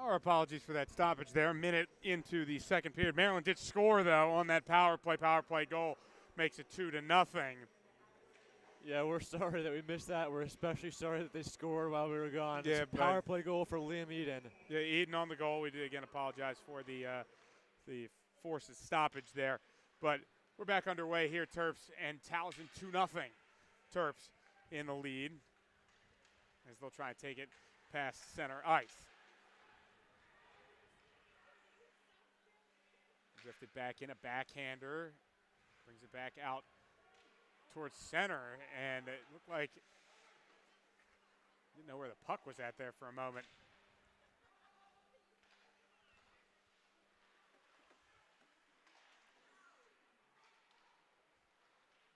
Our apologies for that stoppage there. A minute into the second period. Maryland did score, though, on that power play goal. Makes it 2-0. Yeah, we're sorry that we missed that. We're especially sorry that they scored while we were gone. Yeah, it's a power play goal for Liam Eden. Yeah, Eden on the goal. We did again apologize for the forces stoppage there. But we're back underway here, Terps, and Towson 2-0. Terps in the lead as they'll try and take it past center ice. Drifted back in, a backhander. Brings it back out towards center, and it looked like didn't know where the puck was at there for a moment.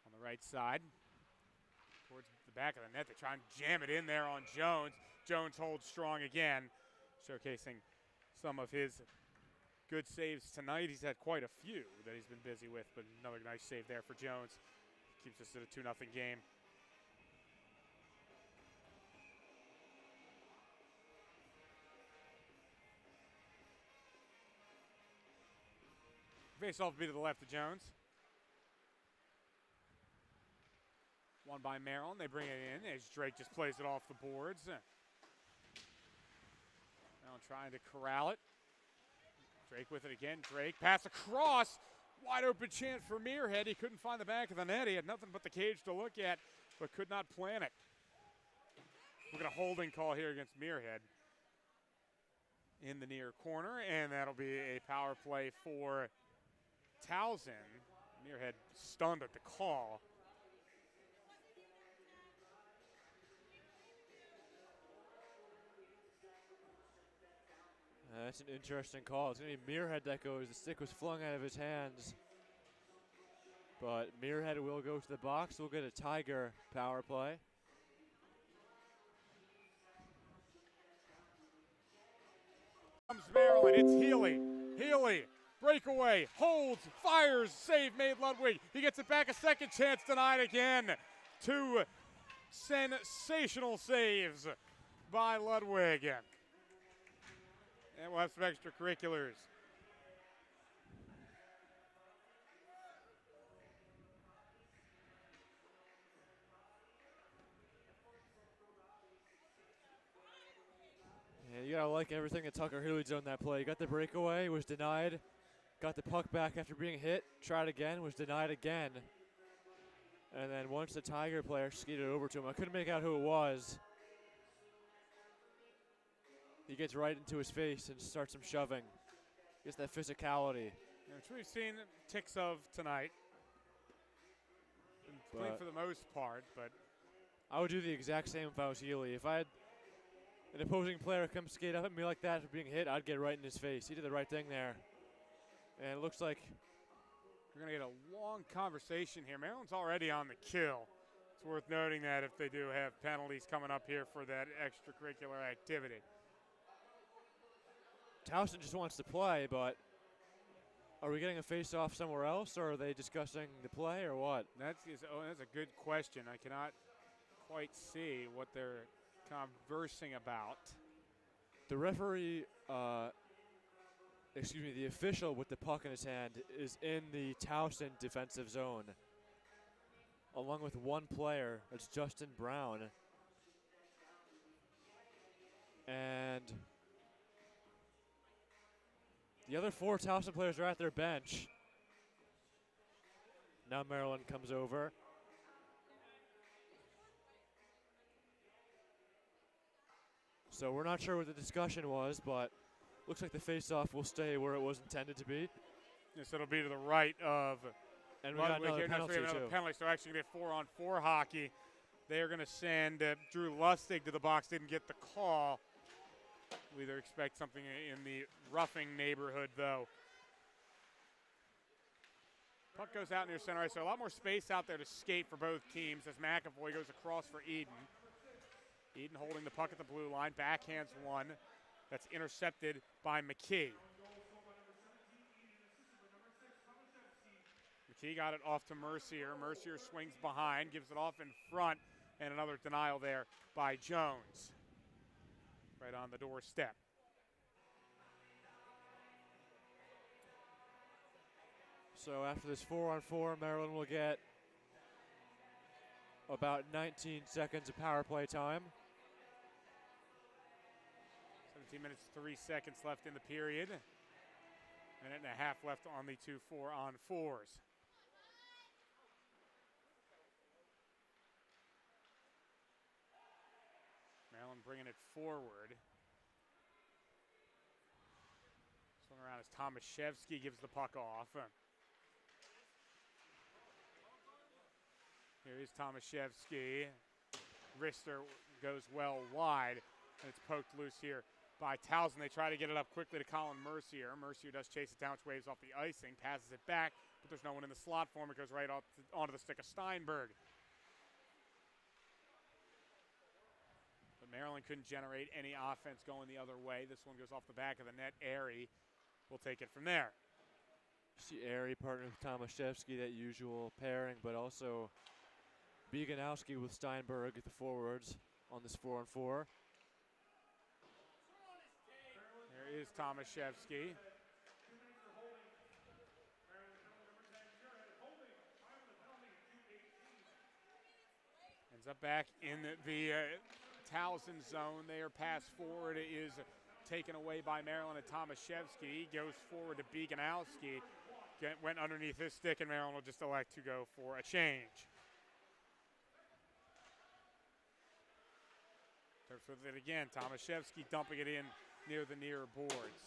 On the right side, towards the back of the net, they try and jam it in there on Jones. Jones holds strong again, showcasing some of his good saves tonight. He's had quite a few that he's been busy with, but another nice save there for Jones. Keeps us at a 2-0 game. Face-off will be to the left of Jones. Won by Maryland. They bring it in as Drake just plays it off the boards. Maryland trying to corral it. Drake with it again. Drake pass across. Wide open chance for Muirhead. He couldn't find the back of the net. He had nothing but the cage to look at, but could not plan it. We're going to holding call here against Muirhead in the near corner, and that'll be a power play for Towson. Muirhead stunned at the call. That's an interesting call. It's going to be Muirhead that goes. The stick was flung out of his hands. But Muirhead will go to the box. We'll get a Tiger power play. Comes Maryland. It's Healy. Healy. Breakaway. Holds. Fires. Save made Ludwig. He gets it back. A second chance denied again. Two sensational saves by Ludwig. And we'll have some extracurriculars. Yeah, you gotta like everything that Tucker Healy did on that play. He got the breakaway, was denied. Got the puck back after being hit, tried again, was denied again. And then once the Tiger player skated over to him, I couldn't make out who it was. He gets right into his face and starts some shoving. Gets that physicality. Which we've seen ticks of tonight. Been clean for the most part, but I would do the exact same if I was Healy. If I had an opposing player come skate up at me like that for being hit, I'd get right in his face. He did the right thing there. And it looks like we're going to get a long conversation here. Maryland's already on the kill. It's worth noting that if they do have penalties coming up here for that extracurricular activity. Towson just wants to play, but are we getting a face-off somewhere else, or are they discussing the play, or what? That's a good question. I cannot quite see what they're conversing about. The referee, the official with the puck in his hand is in the Towson defensive zone, along with one player. It's Justin Brown. And the other four Towson players are at their bench. Now Maryland comes over. So we're not sure what the discussion was, but looks like the face-off will stay where it was intended to be. Yes, it'll be to the right of and we got another here. penalty, We have another penalty, so actually going to get 4-on-4 hockey. They are going to send Drew Lustig to the box. Didn't get the call. We either expect something in the roughing neighborhood, though. Puck goes out near center ice, so a lot more space out there to skate for both teams as McAvoy goes across for Eden. Eden holding the puck at the blue line, backhands one. That's intercepted by McKee. McKee got it off to Mercier. Mercier swings behind, gives it off in front, and another denial there by Jones. Right on the doorstep. So after this 4-on-4, Maryland will get about 19 seconds of power play time. 17 minutes, 3 seconds left in the period. Minute and a half left on the 2 4-on-4s. Maryland bringing it forward. Swung around as Tomaszewski gives the puck off. Here is Tomaszewski. Wrister goes well wide, and it's poked loose here by Towson. They try to get it up quickly to Colin Mercier. Mercier does chase it down, which waves off the icing, passes it back, but there's no one in the slot for him. It goes right onto the stick of Steinberg. But Maryland couldn't generate any offense going the other way. This one goes off the back of the net. Airy will take it from there. See Airy partnered with Tomaszewski, that usual pairing, but also Bieganowski with Steinberg at the forwards on this 4-on-4. There is Tomaszewski. Ends up back in the Towson zone. Their pass forward is taken away by Maryland and Tomaszewski. Goes forward to Bieganowski. Went underneath his stick, and Maryland will just elect to go for a change. Terps with it again. Tomaszewski dumping it in near the near boards.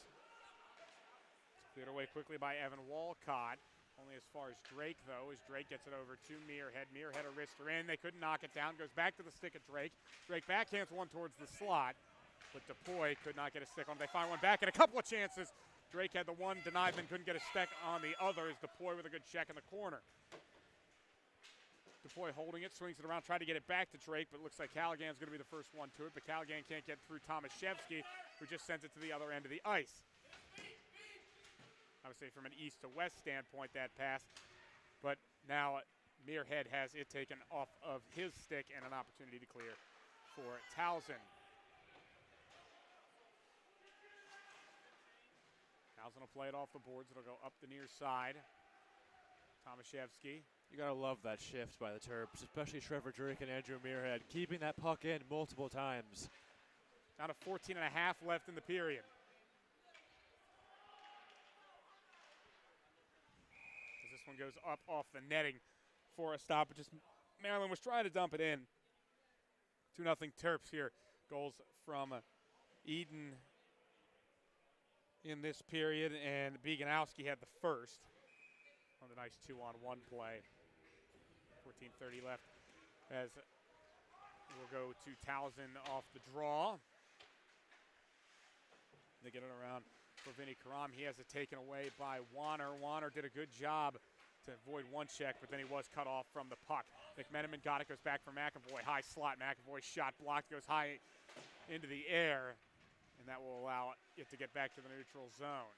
It's cleared away quickly by Evan Walcott. Only as far as Drake, though, as Drake gets it over to Muirhead. Muirhead a wrister in. They couldn't knock it down. Goes back to the stick of Drake. Drake backhands one towards the slot, but DePoy could not get a stick on it. They find one back, and a couple of chances. Drake had the one denied, then couldn't get a stick on the other as DePoy with a good check in the corner. DePoy holding it, swings it around, tried to get it back to Drake, but looks like Callaghan's going to be the first one to it. But Callaghan can't get through Tomaszewski, who just sends it to the other end of the ice. I would say from an east to west standpoint, that pass. But now Muirhead has it taken off of his stick and an opportunity to clear for Towson. Towson will play it off the boards. It'll go up the near side. Tomaszewski. You gotta love that shift by the Terps, especially Trevor Drake and Andrew Muirhead, keeping that puck in multiple times. Down to 14 and a half left in the period. As this one goes up off the netting for a stop. Just Maryland was trying to dump it in. 2-0 Terps here. Goals from Eden in this period, and Bieganowski had the first on the nice 2-on-1 play. 14:30 left as we'll go to Towson off the draw. They get it around for Vinny Karam. He has it taken away by Warner. Warner did a good job to avoid one check, but then he was cut off from the puck. McMenamin got it, goes back for McAvoy. High slot, McAvoy shot blocked, goes high into the air, and that will allow it to get back to the neutral zone.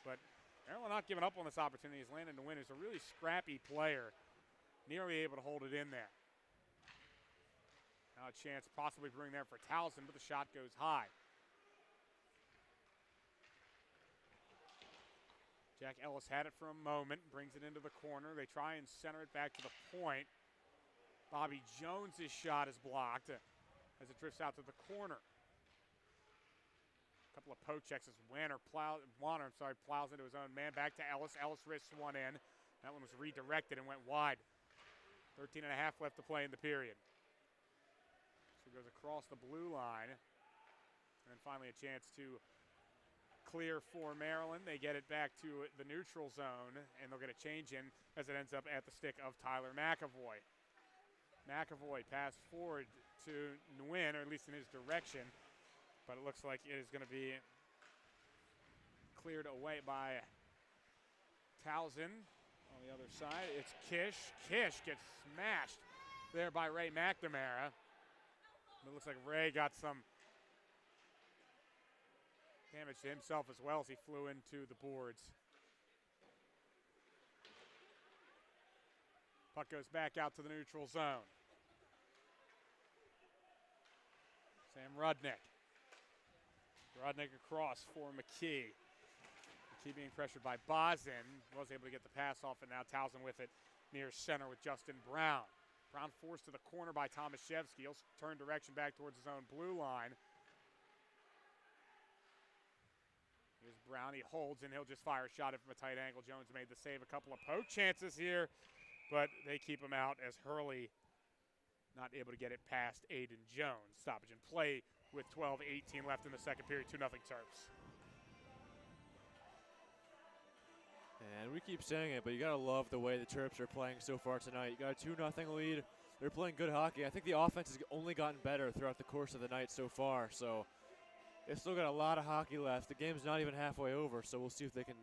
But Maryland not giving up on this opportunity. He's landed to win. He's a really scrappy player, nearly able to hold it in there. Now a chance possibly brewing there for Towson, but the shot goes high. Jack Ellis had it for a moment, brings it into the corner. They try and center it back to the point. Bobby Jones' shot is blocked as it drifts out to the corner. A couple of poke checks as Warner plows into his own man. Back to Ellis. Ellis wrists one in. That one was redirected and went wide. 13 and a half left to play in the period. So it goes across the blue line. And then finally a chance to clear for Maryland. They get it back to the neutral zone, and they'll get a change in as it ends up at the stick of Tyler McAvoy. McAvoy passed forward to Nguyen, or at least in his direction, but it looks like it is going to be cleared away by Towson. On the other side, it's Kish. Kish gets smashed there by Ray McNamara. It looks like Ray got some damage to himself as well as he flew into the boards. Puck goes back out to the neutral zone. Sam Rudnick. Rudnick across for McKee. Keep being pressured by Bosin. Was able to get the pass off, and now Towson with it near center with Justin Brown. Brown forced to the corner by Tomaszewski. He'll turn direction back towards his own blue line. Here's Brown. He holds, and he'll just fire a shot at from a tight angle. Jones made the save. A couple of poke chances here, but they keep him out as Hurley not able to get it past Aiden Jones. Stoppage in play with 12:18 left in the second period. 2-0 Terps. And we keep saying it, but you got to love the way the Terps are playing so far tonight. You got a 2-0 lead. They're playing good hockey. I think the offense has only gotten better throughout the course of the night so far. So they've still got a lot of hockey left. The game's not even halfway over, so we'll see if they can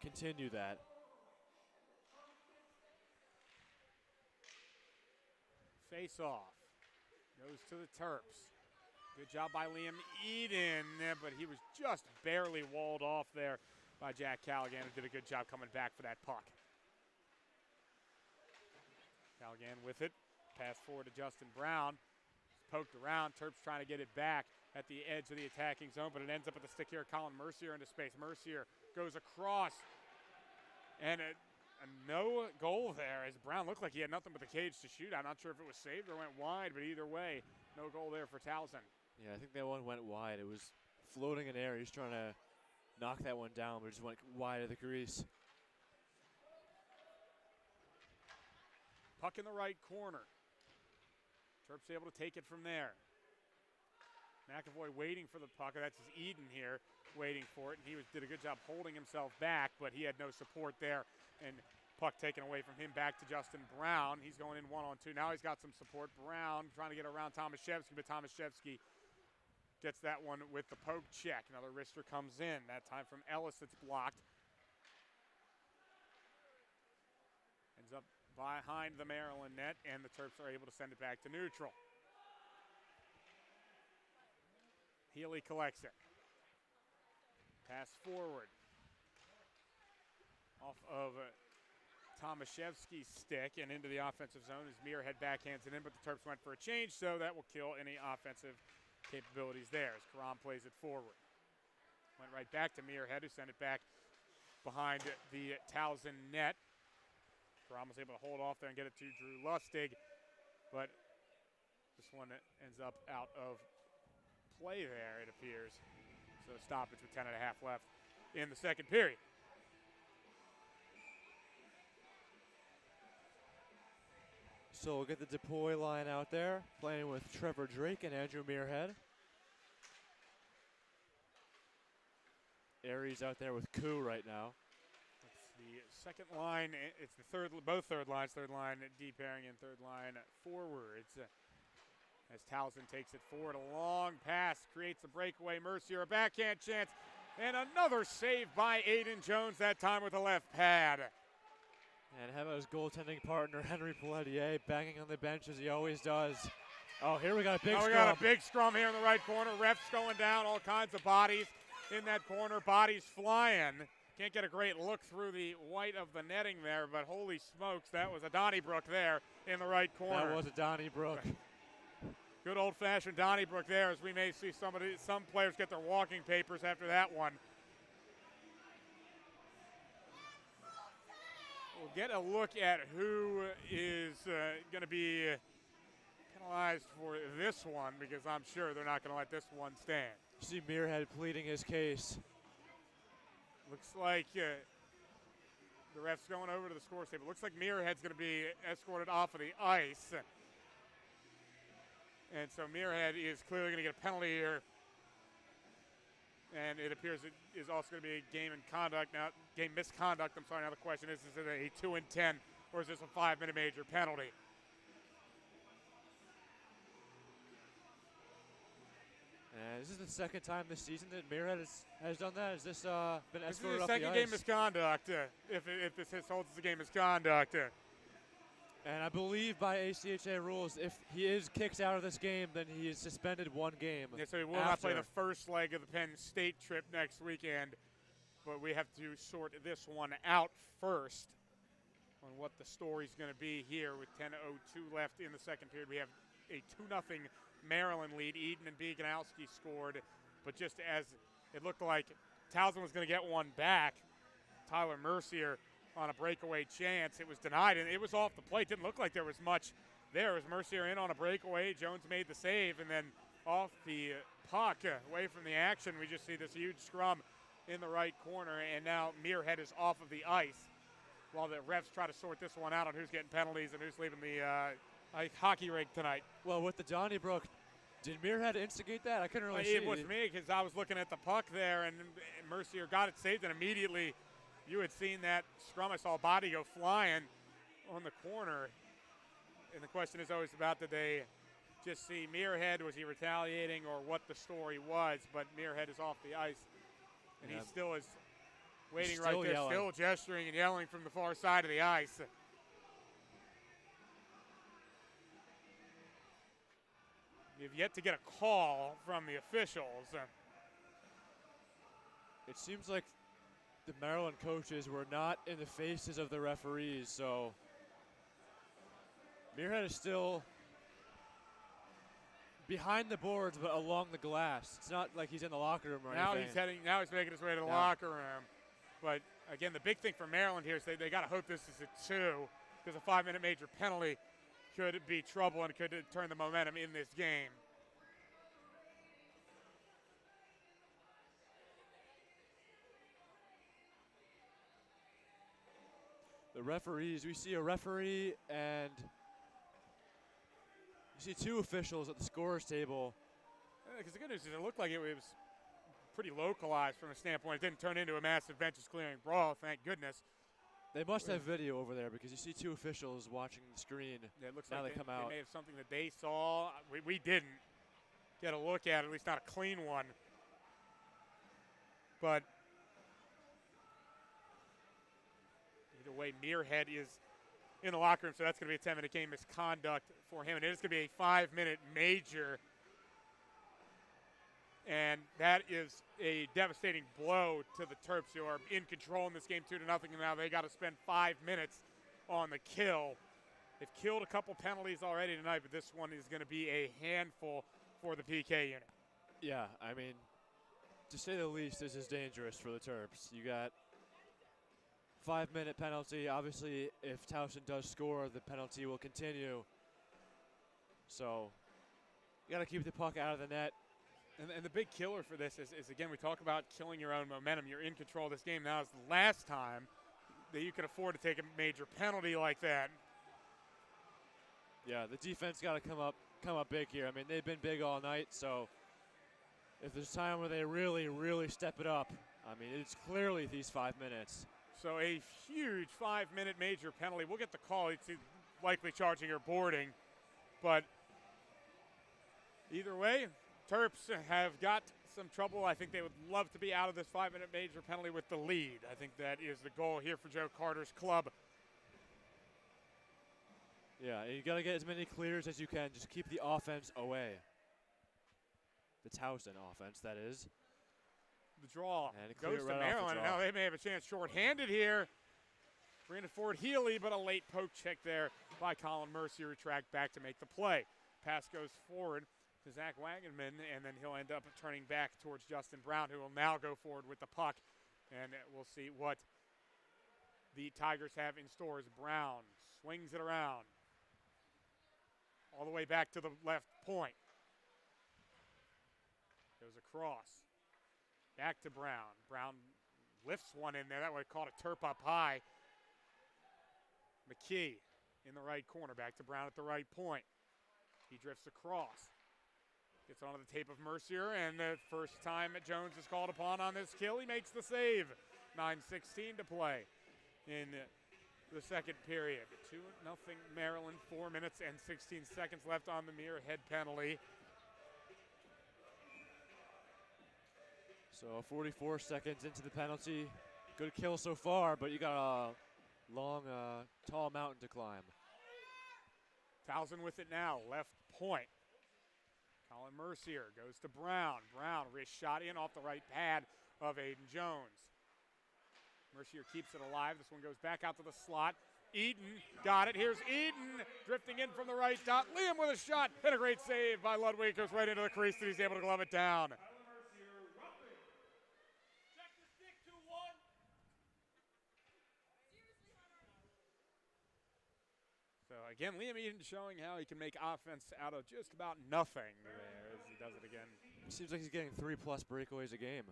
continue that. Face off. Goes to the Terps. Good job by Liam Eden, but he was just barely walled off there by Jack Callaghan, who did a good job coming back for that puck. Callaghan with it. Pass forward to Justin Brown. Poked around. Terps trying to get it back at the edge of the attacking zone, but it ends up at the stick here. Colin Mercier into space. Mercier goes across. And a no goal there, as Brown looked like he had nothing but the cage to shoot. I'm not sure if it was saved or went wide, but either way, no goal there for Towson. Yeah, I think that one went wide. It was floating in air. He's trying to knock that one down, but it just went wide of the crease. Puck in the right corner. Terps able to take it from there. McAvoy waiting for the puck. That's Eden here waiting for it. And he did a good job holding himself back, but he had no support there. And puck taken away from him back to Justin Brown. He's going in 1-on-2. Now he's got some support. Brown trying to get around Tomaszewski, but Tomaszewski gets that one with the poke check. Another wrister comes in, that time from Ellis. It's blocked. Ends up behind the Maryland net, and the Terps are able to send it back to neutral. Healy collects it. Pass forward. Off of Tomaszewski's stick and into the offensive zone as Muirhead backhands it in, but the Terps went for a change, so that will kill any offensive capabilities there as Karam plays it forward. Went right back to Muirhead, who sent it back behind the Towson net. Karam was able to hold off there and get it to Drew Lustig, but this one ends up out of play there, it appears. So stoppage with 10.5 left in the second period. So we'll get the DePoy line out there, playing with Trevor Drake and Andrew Muirhead. Aries out there with Koo right now. It's the second line. It's the both third lines. Third line D pairing and third line forwards. As Towson takes it forward, a long pass creates a breakaway. Mercier, a backhand chance, and another save by Aiden Jones, that time with the left pad. And how about his goaltending partner, Henry Pelletier, banging on the bench as he always does. Oh, here we got a big scrum. We got a big scrum here in the right corner. Refs going down, all kinds of bodies in that corner. Bodies flying. Can't get a great look through the white of the netting there, but holy smokes, that was a Donnybrook there in the right corner. That was a Donnybrook. Good old-fashioned Donnybrook there, as we may see some players get their walking papers after that one. We'll get a look at who is going to be penalized for this one, because I'm sure they're not going to let this one stand. You see Muirhead pleading his case. Looks like the ref's going over to the score table. Looks like Muirhead's going to be escorted off of the ice. And so Muirhead is clearly going to get a penalty here. And it appears it is also going to be a game misconduct. I'm sorry. Now the question is it a 2 and 10, or is this a 5-minute major penalty? And this is the second time this season that Muirhead has done that. Has this been escorted off the ice? This is the second game misconduct, if this holds as a game misconduct. And I believe by ACHA rules, if he is kicked out of this game, then he is suspended 1 game. Yeah, so he will not play the first leg of the Penn State trip next weekend. But we have to sort this one out first on what the story's going to be here with 10:02 left in the second period. We have a 2-0 Maryland lead. Eden and Beganowski scored, but just as it looked like Towson was going to get one back, Tyler Mercier on a breakaway chance. It was denied, and it was off the plate. Didn't look like there was much there. As Mercier in on a breakaway, Jones made the save, and then off the puck, away from the action, we just see this huge scrum in the right corner, and now Muirhead is off of the ice while the refs try to sort this one out on who's getting penalties and who's leaving the hockey rink tonight. Well, with the Donnybrook, did Muirhead instigate that? I couldn't really see. It was me because I was looking at the puck there, and Mercier got it saved, and immediately you had seen that scrum. I saw a body go flying on the corner, and the question is always about, did they just see Muirhead? Was he retaliating, or what the story was? But Muirhead is off the ice, and he still is waiting right there, yelling. Still gesturing and yelling from the far side of the ice. You've yet to get a call from the officials. It seems like the Maryland coaches were not in the faces of the referees, so Muirhead is still behind the boards but along the glass. It's not like he's in the locker room or anything. Now he's making his way to the locker room. But again, the big thing for Maryland here is they got to hope this is a 2, because a 5-minute major penalty could be trouble and could turn the momentum in this game. The referees, we see a referee and you see 2 officials at the scorer's table. Because the good news is it looked like it was pretty localized from a standpoint. It didn't turn into a massive benches clearing brawl, thank goodness. They must have video over there because you see 2 officials watching the screen. Yeah, it looks now like they come out. They may have something that they saw. We didn't get a look at it, at least not a clean one. But either way, Muirhead is in the locker room, so that's going to be a 10-minute game misconduct for him. And it is going to be a 5-minute major. And that is a devastating blow to the Terps, who are in control in this game 2-0, and now they got to spend 5 minutes on the kill. They've killed a couple penalties already tonight, but this one is going to be a handful for the PK unit. Yeah, I mean, to say the least, this is dangerous for the Terps. You got 5-minute penalty. Obviously, if Towson does score, the penalty will continue. So you got to keep the puck out of the net. And the big killer for this is, again, we talk about killing your own momentum. You're in control of this game. Now is the last time that you can afford to take a major penalty like that. Yeah, the defense got to come up big here. I mean, they've been big all night, so if there's time where they really, really step it up, I mean, it's clearly these 5 minutes. So a huge 5-minute major penalty. We'll get the call. It's likely charging or boarding. But either way, Terps have got some trouble. I think they would love to be out of this 5-minute major penalty with the lead. I think that is the goal here for Joe Carter's club. Yeah, you got to get as many clears as you can. Just keep the offense away. The Towson offense, that is. The draw and goes to Maryland. Now they may have a chance shorthanded here. Brandon Ford Healy, but a late poke check there by Colin Mercier, who tracked back to make the play. Pass goes forward to Zach Wagenman, and then he'll end up turning back towards Justin Brown, who will now go forward with the puck. And we'll see what the Tigers have in store as Brown swings it around all the way back to the left point. Goes across. Back to Brown. Brown lifts one in there. That way caught a Terp up high. McKee in the right corner. Back to Brown at the right point. He drifts across. Gets onto the tape of Mercier, and the first time Jones is called upon on this kill, he makes the save. 9:16 to play in the second period. 2-0 Maryland, 4 minutes and 16 seconds left on the Muirhead penalty. So 44 seconds into the penalty. Good kill so far, but you got a long, tall mountain to climb. Towson with it now, left point. Colin Mercier goes to Brown. Brown wrist shot in off the right pad of Aiden Jones. Mercier keeps it alive. This one goes back out to the slot. Eden got it. Here's Eden drifting in from the right dot. Liam with a shot and a great save by Ludwig. Goes right into the crease and he's able to glove it down. again, Liam Eden showing how he can make offense out of just about nothing there as he does it again. Seems like he's getting 3+ breakaways a game.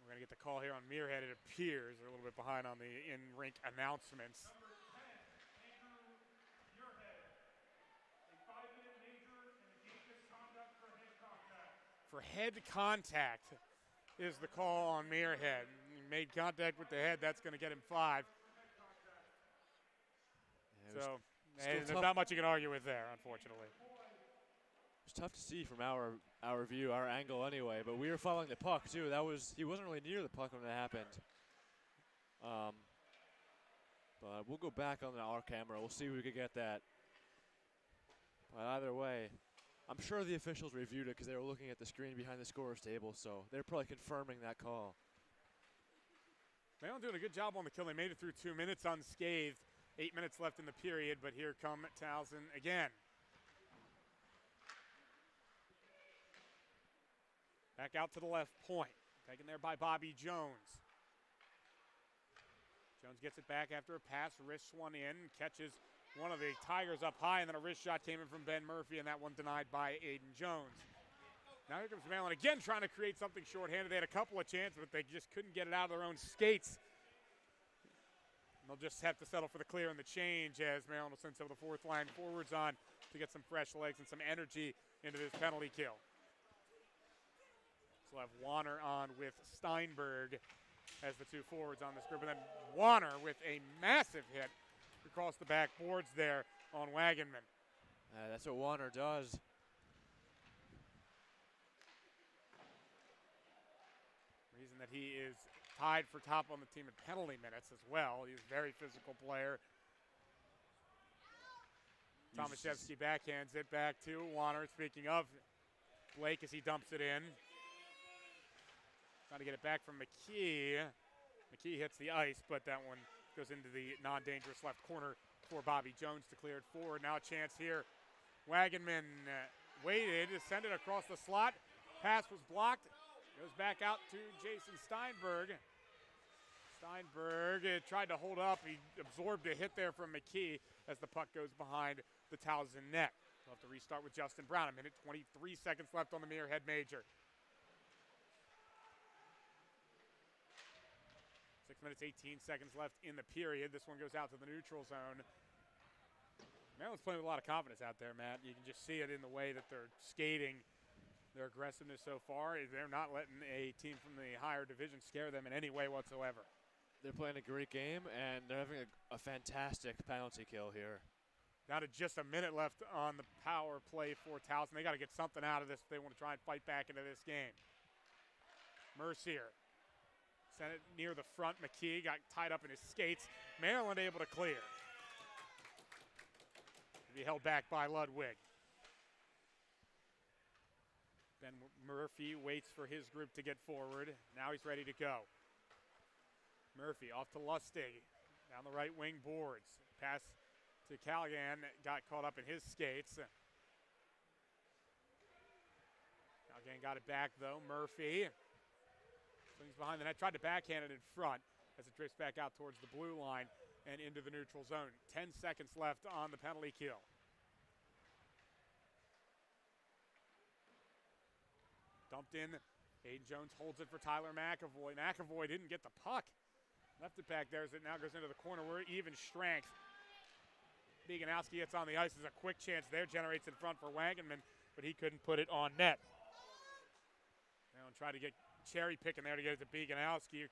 We're going to get the call here on Muirhead. It appears they're a little bit behind on the in-rink announcements. For head contact is the call on Muirhead. He made contact with the head. That's going to get him 5. Yeah, so there's not much you can argue with there, unfortunately. It was tough to see from our view, our angle anyway, but we were following the puck too. He wasn't really near the puck when that happened. But we'll go back on our camera. We'll see if we can get that. But either way, I'm sure the officials reviewed it because they were looking at the screen behind the scorer's table, so they're probably confirming that call. Maryland doing a good job on the kill. They made it through 2 minutes unscathed. 8 minutes left in the period, but here come Towson again. Back out to the left point. Taken there by Bobby Jones. Jones gets it back after a pass, wrists one in, catches one of the Tigers up high, and then a wrist shot came in from Ben Murphy, and that one denied by Aiden Jones. Now here comes Maryland again trying to create something shorthanded. They had a couple of chances, but they just couldn't get it out of their own skates. And they'll just have to settle for the clear and the change as Maryland will send some of the fourth line forwards on to get some fresh legs and some energy into this penalty kill. So we'll have Warner on with Steinberg as the two forwards on this group. And then Warner with a massive hit across the back boards there on Wagenman. That's what Warner does. Reason that he is tied for top on the team in penalty minutes as well. He's a very physical player. Tomaszewski backhands it back to Warner. Speaking of Blake as he dumps it in. Trying to get it back from McKee. McKee hits the ice, but that one goes into the non-dangerous left corner for Bobby Jones to clear it forward. Now a chance here. Wagenman waited, sent it across the slot. Pass was blocked. Goes back out to Jason Steinberg. Steinberg tried to hold up. He absorbed a hit there from McKee as the puck goes behind the Towson net. We'll have to restart with Justin Brown. 1:23 left on the Muirhead Major. 6 minutes, 18 seconds left in the period. This one goes out to the neutral zone. Maryland's playing with a lot of confidence out there, Matt. You can just see it in the way that they're skating. Their aggressiveness so far is they're not letting a team from the higher division scare them in any way whatsoever. They're playing a great game, and they're having a fantastic penalty kill here. Down to just a minute left on the power play for Towson. They got to get something out of this if they want to try and fight back into this game. Mercier sent it near the front. McKee got tied up in his skates. Maryland able to clear. To be held back by Ludwig. Ben Murphy waits for his group to get forward. Now he's ready to go. Murphy off to Lustig. Down the right wing boards. Pass to Callaghan. Got caught up in his skates. Callaghan got it back though. Murphy. Swings behind the net. Tried to backhand it in front as it drifts back out towards the blue line and into the neutral zone. 10 seconds left on the penalty kill. Dumped in. Aiden Jones holds it for Tyler McAvoy. McAvoy didn't get the puck. Left it back there as it now goes into the corner. We're even strength. Bieganowski gets on the ice. There's a quick chance there. Generates in front for Wagenman, but he couldn't put it on net. Now try to get cherry picking there to get it to Bieganowski.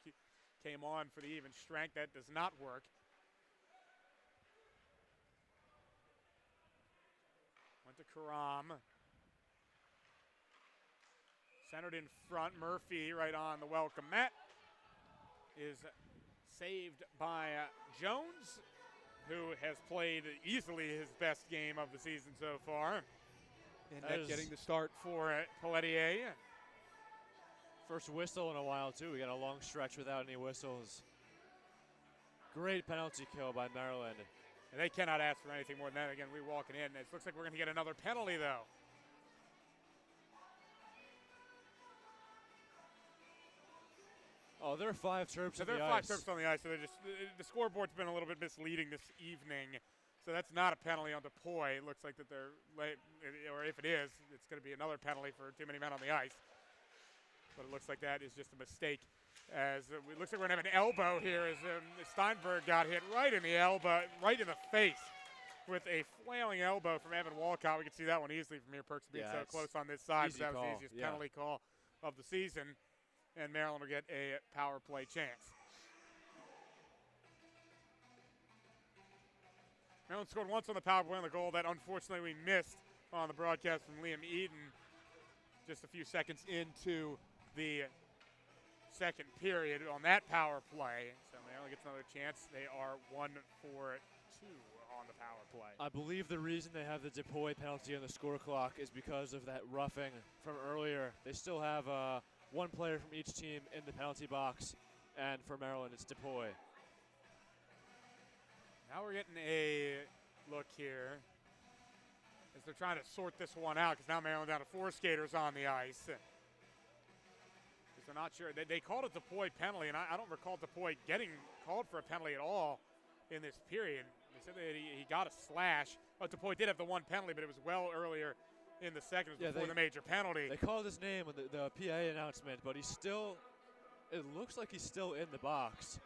Came on for the even strength. That does not work. Went to Karam. Centered in front. Murphy right on the welcome mat. Is saved by Jones, who has played easily his best game of the season so far. And that getting the start for Pelletier. First whistle in a while, too. We got a long stretch without any whistles. Great penalty kill by Maryland. And they cannot ask for anything more than that. Again, we're walking in. It looks like we're going to get another penalty, though. Oh, there are 5 Terps So on there the are 5 ice. Terps on the ice, so they're just the scoreboard's been a little bit misleading this evening. So that's not a penalty on DePoy. It looks like that they're late, or if it is, it's going to be another penalty for too many men on the ice. But it looks like that is just a mistake. As it looks like we're going to have an elbow here as Steinberg got hit right in the elbow, right in the face with a flailing elbow from Evan Walcott. We can see that one easily from here, Perks being so close on this side. But that was the easiest penalty call of the season. And Maryland will get a power play chance. Maryland scored once on the power play on the goal that unfortunately we missed on the broadcast from Liam Eden just a few seconds into the second period on that power play. So Maryland gets another chance. They are 1 for 2 on the power play. I believe the reason they have the DePoy penalty on the score clock is because of that roughing from earlier. They still have one player from each team in the penalty box, and for Maryland it's DePoy. Now we're getting a look here as they're trying to sort this one out, because now Maryland down to 4 skaters on the ice. Because they're not sure. They called it DePoy penalty, and I don't recall DePoy getting called for a penalty at all in this period. They said that he got a slash. Oh, DePoy did have the 1 penalty, but it was well earlier in the second before the major penalty. They called his name on the PA announcement, but he's still, it looks like he's still in the box.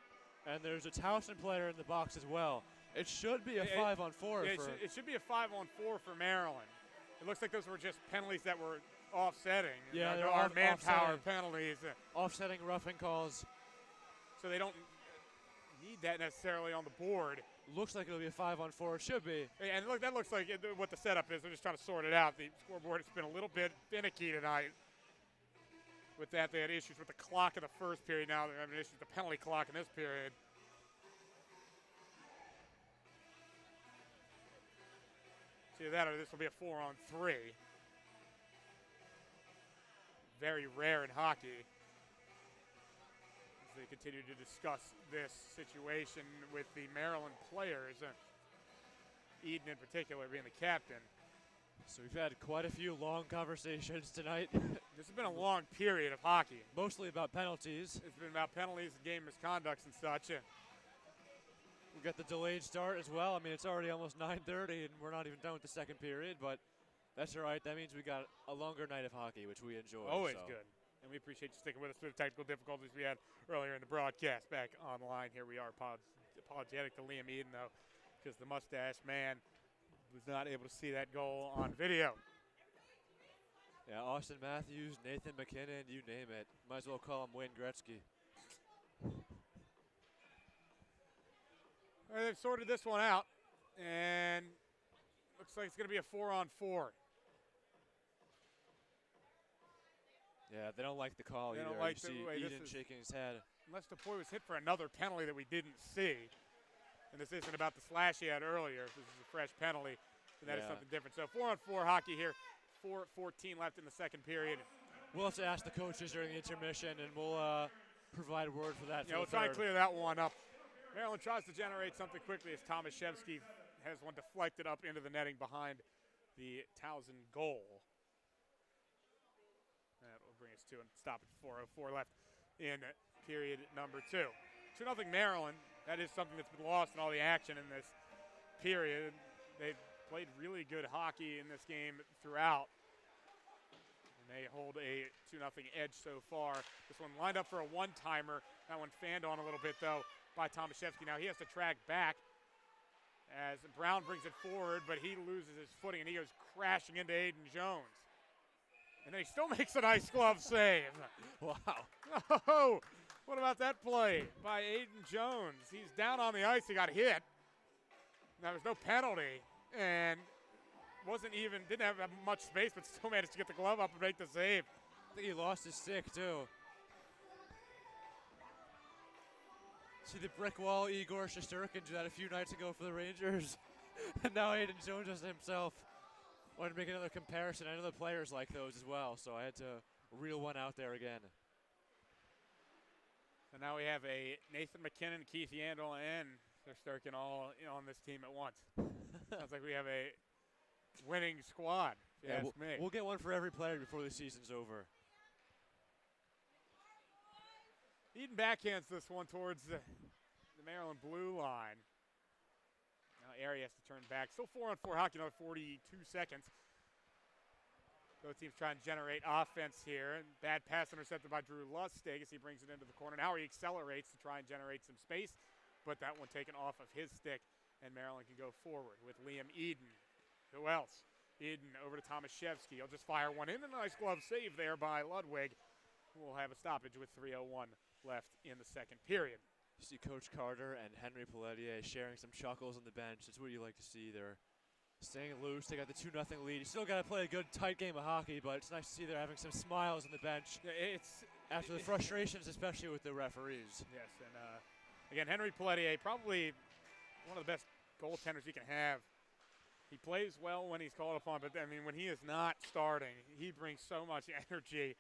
And there's a Towson player in the box as well. It should be a 5-on-4. It should be a 5-on-4 for Maryland. It looks like those were just penalties that were offsetting. Yeah, there are manpower penalties. Offsetting roughing calls. So they don't need that necessarily on the board. Looks like it'll be a 5-on-4. It should be. And look, that looks like what the setup is. They're just trying to sort it out. The scoreboard has been a little bit finicky tonight. With that, they had issues with the clock in the first period. Now they're having issues with the penalty clock in this period. See that, or this will be a 4-on-3. Very rare in hockey. As they continue to discuss this situation with the Maryland players, Eden in particular being the captain. So we've had quite a few long conversations tonight. This has been a long period of hockey. Mostly about penalties. It's been about penalties and game misconducts and such. We got the delayed start as well. I mean, it's already almost 9:30, and we're not even done with the second period, but that's all right. That means we got a longer night of hockey, which we enjoy. Always good. And we appreciate you sticking with us through the technical difficulties we had earlier in the broadcast. Back online here we are. Apologetic to Liam Eden, though, because the mustache man was not able to see that goal on video. Yeah, Austin Matthews, Nathan McKinnon, you name it. Might as well call him Wayne Gretzky. All right, they've sorted this one out, and looks like it's going to be a 4-on-4. Yeah, they don't like the call either. Don't like you see Eden shaking his head. Unless DePoy was hit for another penalty that we didn't see. And this isn't about the slash he had earlier. This is a fresh penalty, and that is something different. So 4-on-4 hockey here. 4:14 left in the second period. We'll have to ask the coaches during the intermission, and we'll provide word for that. Yeah, we'll try and clear that one up. Maryland tries to generate something quickly as Tomaszewski has one deflected up into the netting behind the Towson goal. That will bring us to and stop at 4:04 left in period number 2. 2-0 Maryland. That is something that's been lost in all the action in this period. They've played really good hockey in this game throughout. And they hold a 2-0 edge so far. This one lined up for a one-timer. That one fanned on a little bit, though, by Tomaszewski. Now he has to track back as Brown brings it forward, but he loses his footing, and he goes crashing into Aiden Jones. And then he still makes a nice glove save. Wow. Oh, what about that play by Aiden Jones? He's down on the ice. He got hit. Now there's no penalty, and didn't have much space, but still managed to get the glove up and make the save. I think he lost his stick, too. See the brick wall, Igor Shesterkin did that a few nights ago for the Rangers. And now Aiden Jones does it himself. Wanted to make another comparison. I know the players like those as well, so I had to reel one out there again. And now we have a Nathan McKinnon, Keith Yandel, and Shesterkin all on this team at once. Sounds like we have a winning squad, if you ask me. We'll get one for every player before the season's over. Eden backhands this one towards the Maryland blue line. Now Airy has to turn back. Still 4-on-4 hockey, another 42 seconds. Both teams trying to generate offense here. And bad pass intercepted by Drew Lustig as he brings it into the corner. Now he accelerates to try and generate some space, but that one taken off of his stick, and Maryland can go forward with Liam Eden. Who else? Eden over to Tomaszewski. He'll just fire one in. A nice glove save there by Ludwig. We'll have a stoppage with 3:01 left in the second period. You see Coach Carter and Henry Pelletier sharing some chuckles on the bench. That's what you like to see. They're staying loose. They got the 2-0 lead. You still got to play a good, tight game of hockey, but it's nice to see they're having some smiles on the bench. It's after the frustrations, especially with the referees. Yes, and again, Henry Pelletier, probably one of the best goaltenders you can have. He plays well when he's called upon, but I mean, when he is not starting, he brings so much energy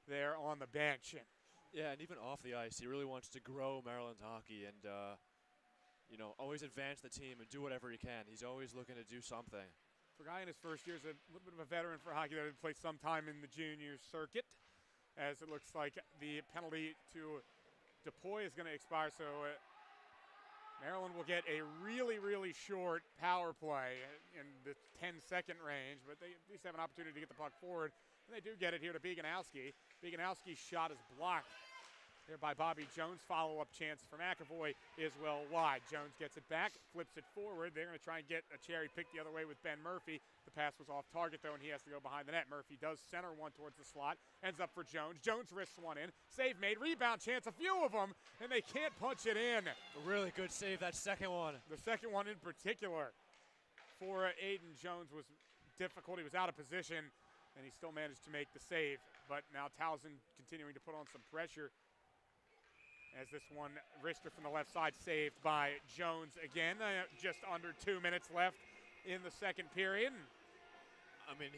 there on the bench. Yeah, and even off the ice, he really wants to grow Maryland's hockey and, you know, always advance the team and do whatever he can. He's always looking to do something. For a guy in his first year, he's a little bit of a veteran for hockey that had played some time in the junior circuit, as it looks like the penalty to DePoy is going to expire. So Maryland will get a really, really short power play in the 10-second range, but they at least have an opportunity to get the puck forward. And they do get it here to Beganowski. Beganowski's shot is blocked there by Bobby Jones. Follow-up chance for McAvoy is well wide. Jones gets it back, flips it forward. They're going to try and get a cherry pick the other way with Ben Murphy. The pass was off target, though, and he has to go behind the net. Murphy does center one towards the slot. Ends up for Jones. Jones wrists one in. Save made. Rebound chance, a few of them, and they can't punch it in. A really good save, that second one. The second one in particular for Aiden Jones was difficult. He was out of position, and he still managed to make the save. But now Towson continuing to put on some pressure as this one, wrister from the left side, saved by Jones again. Just under 2 minutes left in the second period. I mean,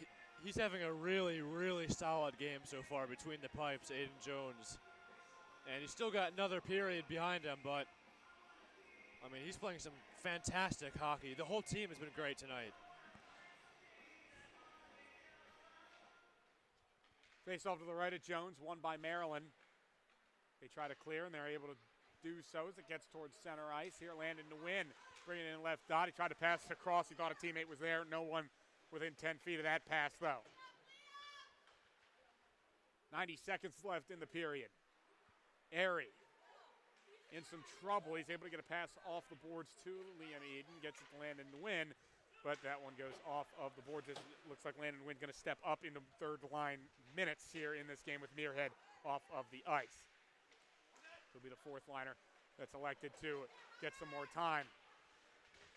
he's having a really, really solid game so far between the pipes, Aiden Jones. And he's still got another period behind him, but, I mean, he's playing some fantastic hockey. The whole team has been great tonight. Face off to the right of Jones, won by Maryland. They try to clear, and they're able to do so as it gets towards center ice. Here, Landon to win, bringing it in left dot. He tried to pass it across. He thought a teammate was there. No one within 10 feet of that pass, though. 90 seconds left in the period. Airy in some trouble. He's able to get a pass off the boards to Liam Eden. Gets it to Landon to win, but that one goes off of the boards. It looks like Landon Wynn going to step up into third line minutes here in this game with Muirhead off of the ice. He'll be the fourth liner that's elected to get some more time.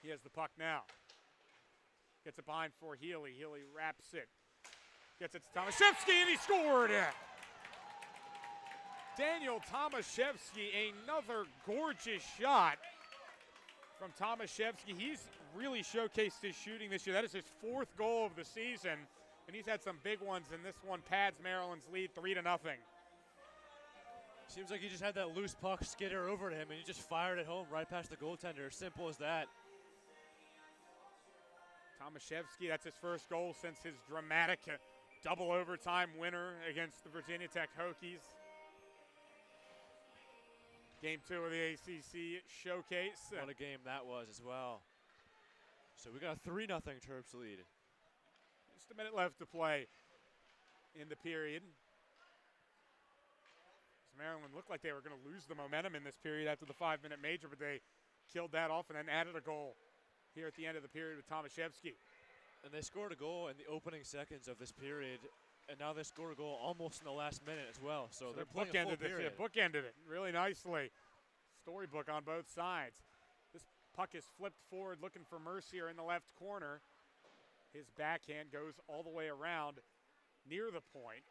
He has the puck now. Gets it behind for Healy. Healy wraps it. Gets it to Tomaszewski, and he scored it. Daniel Tomaszewski, another gorgeous shot from Tomaszewski. He's really showcased his shooting this year. That is his fourth goal of the season, and he's had some big ones, and this one pads Maryland's lead 3-0. Seems like he just had that loose puck skitter over to him, and he just fired it home right past the goaltender. Simple as that. Tomaszewski, that's his first goal since his dramatic double overtime winner against the Virginia Tech Hokies. Game 2 of the ACC showcase. What a game that was as well. So we got a 3-0 Terps lead. Just a minute left to play in the period. Maryland looked like they were going to lose the momentum in this period after the 5-minute major, but they killed that off and then added a goal here at the end of the period with Tomaszewski. And they scored a goal in the opening seconds of this period, and now they scored a goal almost in the last minute as well. So they're playing a full period. Bookended it really nicely. Storybook on both sides. This puck is flipped forward looking for Mercier in the left corner. His backhand goes all the way around near the point.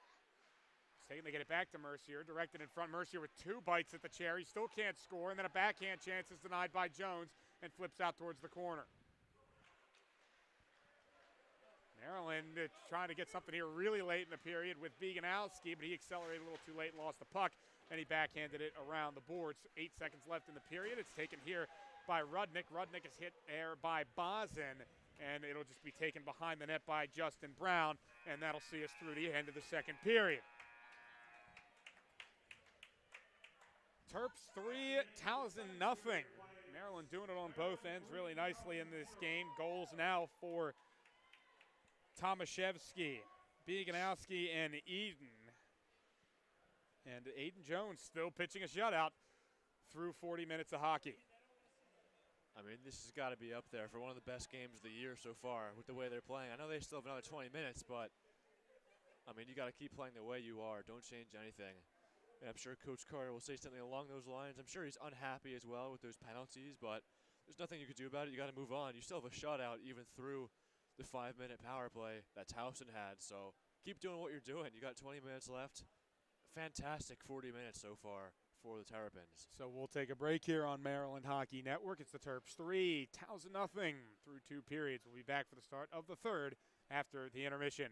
They get it back to Mercier, directed in front. Mercier with 2 bites at the chair. He still can't score, and then a backhand chance is denied by Jones and flips out towards the corner. Maryland trying to get something here really late in the period with Beganowski, but he accelerated a little too late and lost the puck, and he backhanded it around the boards. 8 seconds left in the period. It's taken here by Rudnick. Rudnick is hit there by Bozen, and it'll just be taken behind the net by Justin Brown, and that'll see us through the end of the second period. Terps 3, Towson nothing. Maryland doing it on both ends really nicely in this game. Goals now for Tomaszewski, Bieganowski, and Eden. And Aiden Jones still pitching a shutout through 40 minutes of hockey. I mean, this has got to be up there for one of the best games of the year so far with the way they're playing. I know they still have another 20 minutes, but, I mean, you got to keep playing the way you are. Don't change anything. And I'm sure Coach Carter will say something along those lines. I'm sure he's unhappy as well with those penalties, but there's nothing you could do about it. You got to move on. You still have a shutout even through the 5-minute power play that Towson had. So keep doing what you're doing. You got 20 minutes left. Fantastic 40 minutes so far for the Terrapins. So we'll take a break here on Maryland Hockey Network. It's the Terps 3, Towson nothing through 2 periods. We'll be back for the start of the third after the intermission.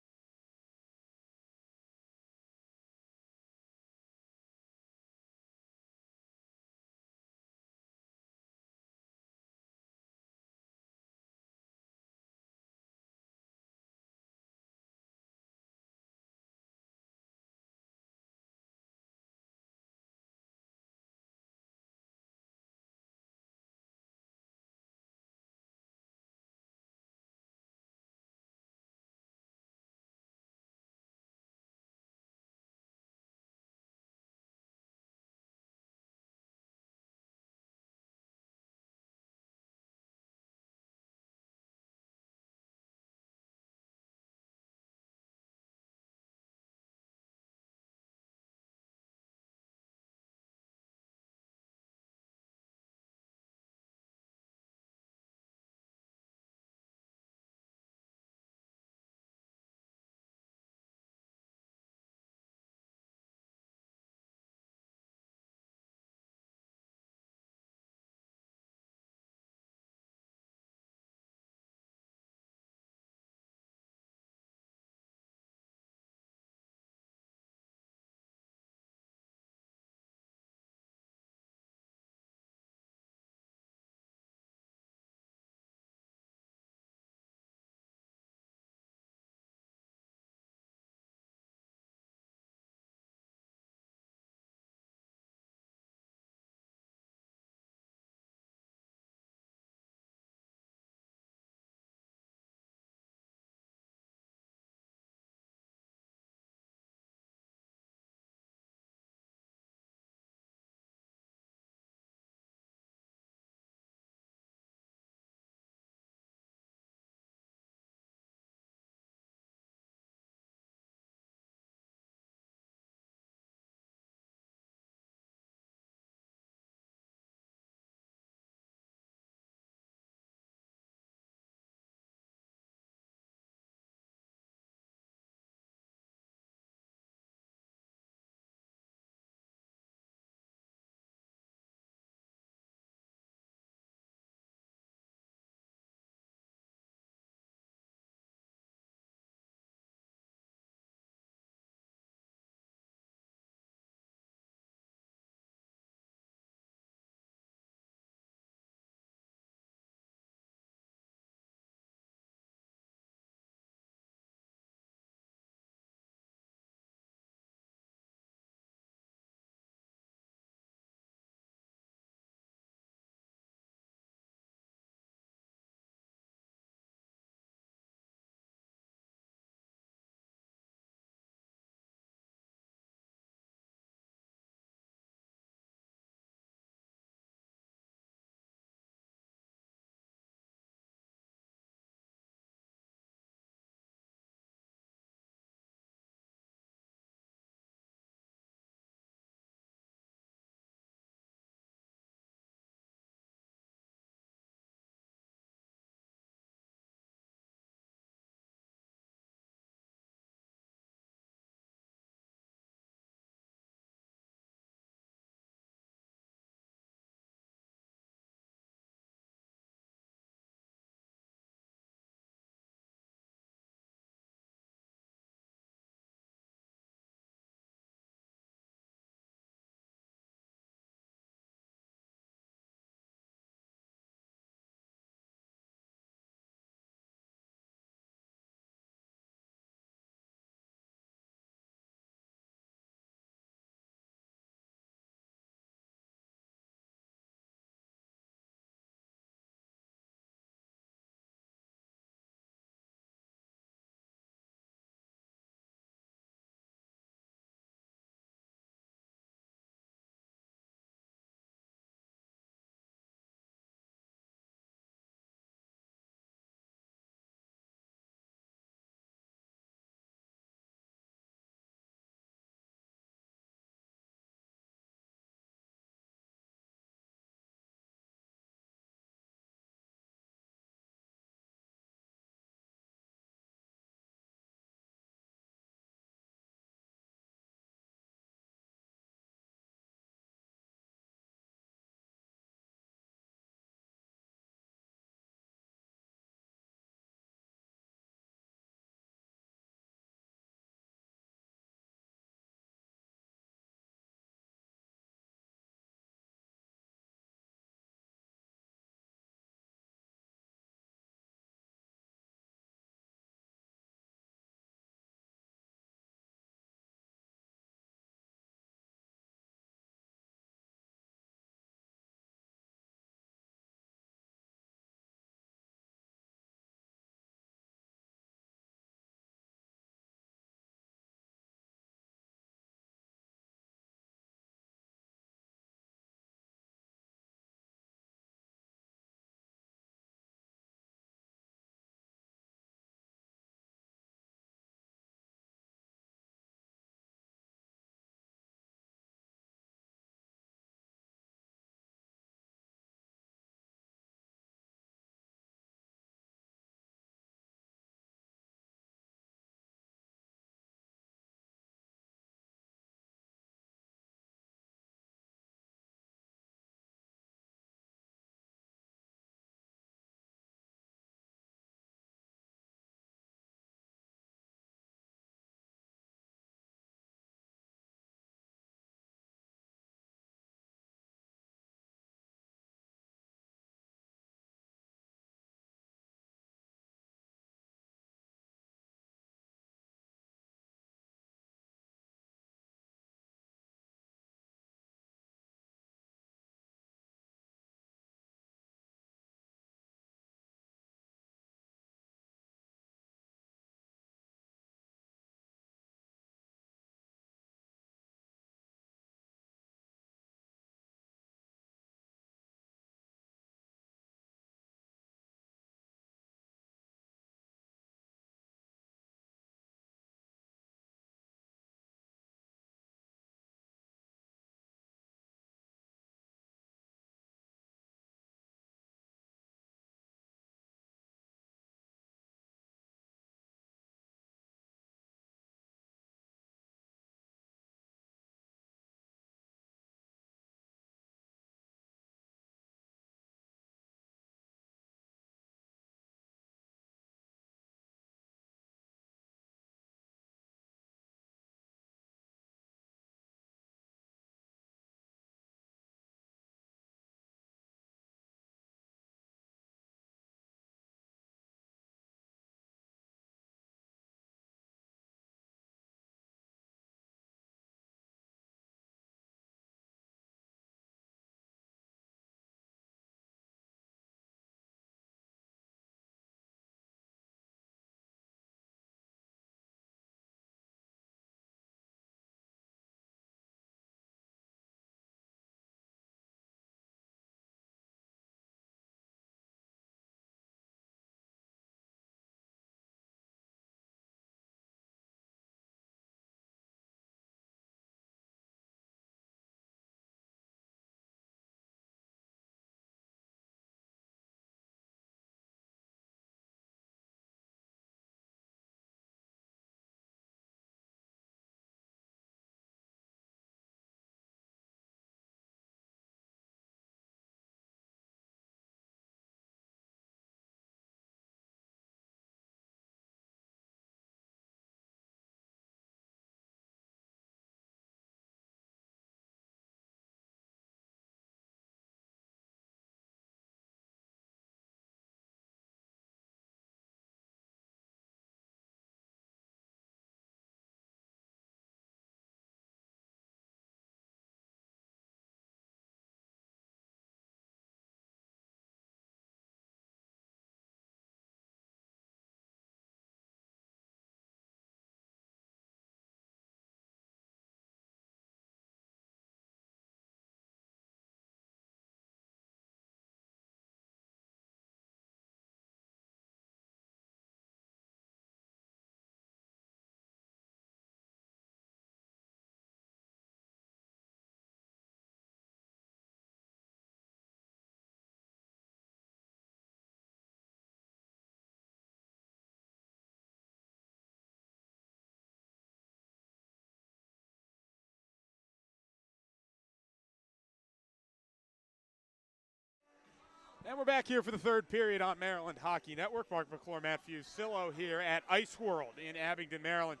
And we're back here for the third period on Maryland Hockey Network. Mark McClure, Matthew Sillo here at Ice World in Abingdon, Maryland.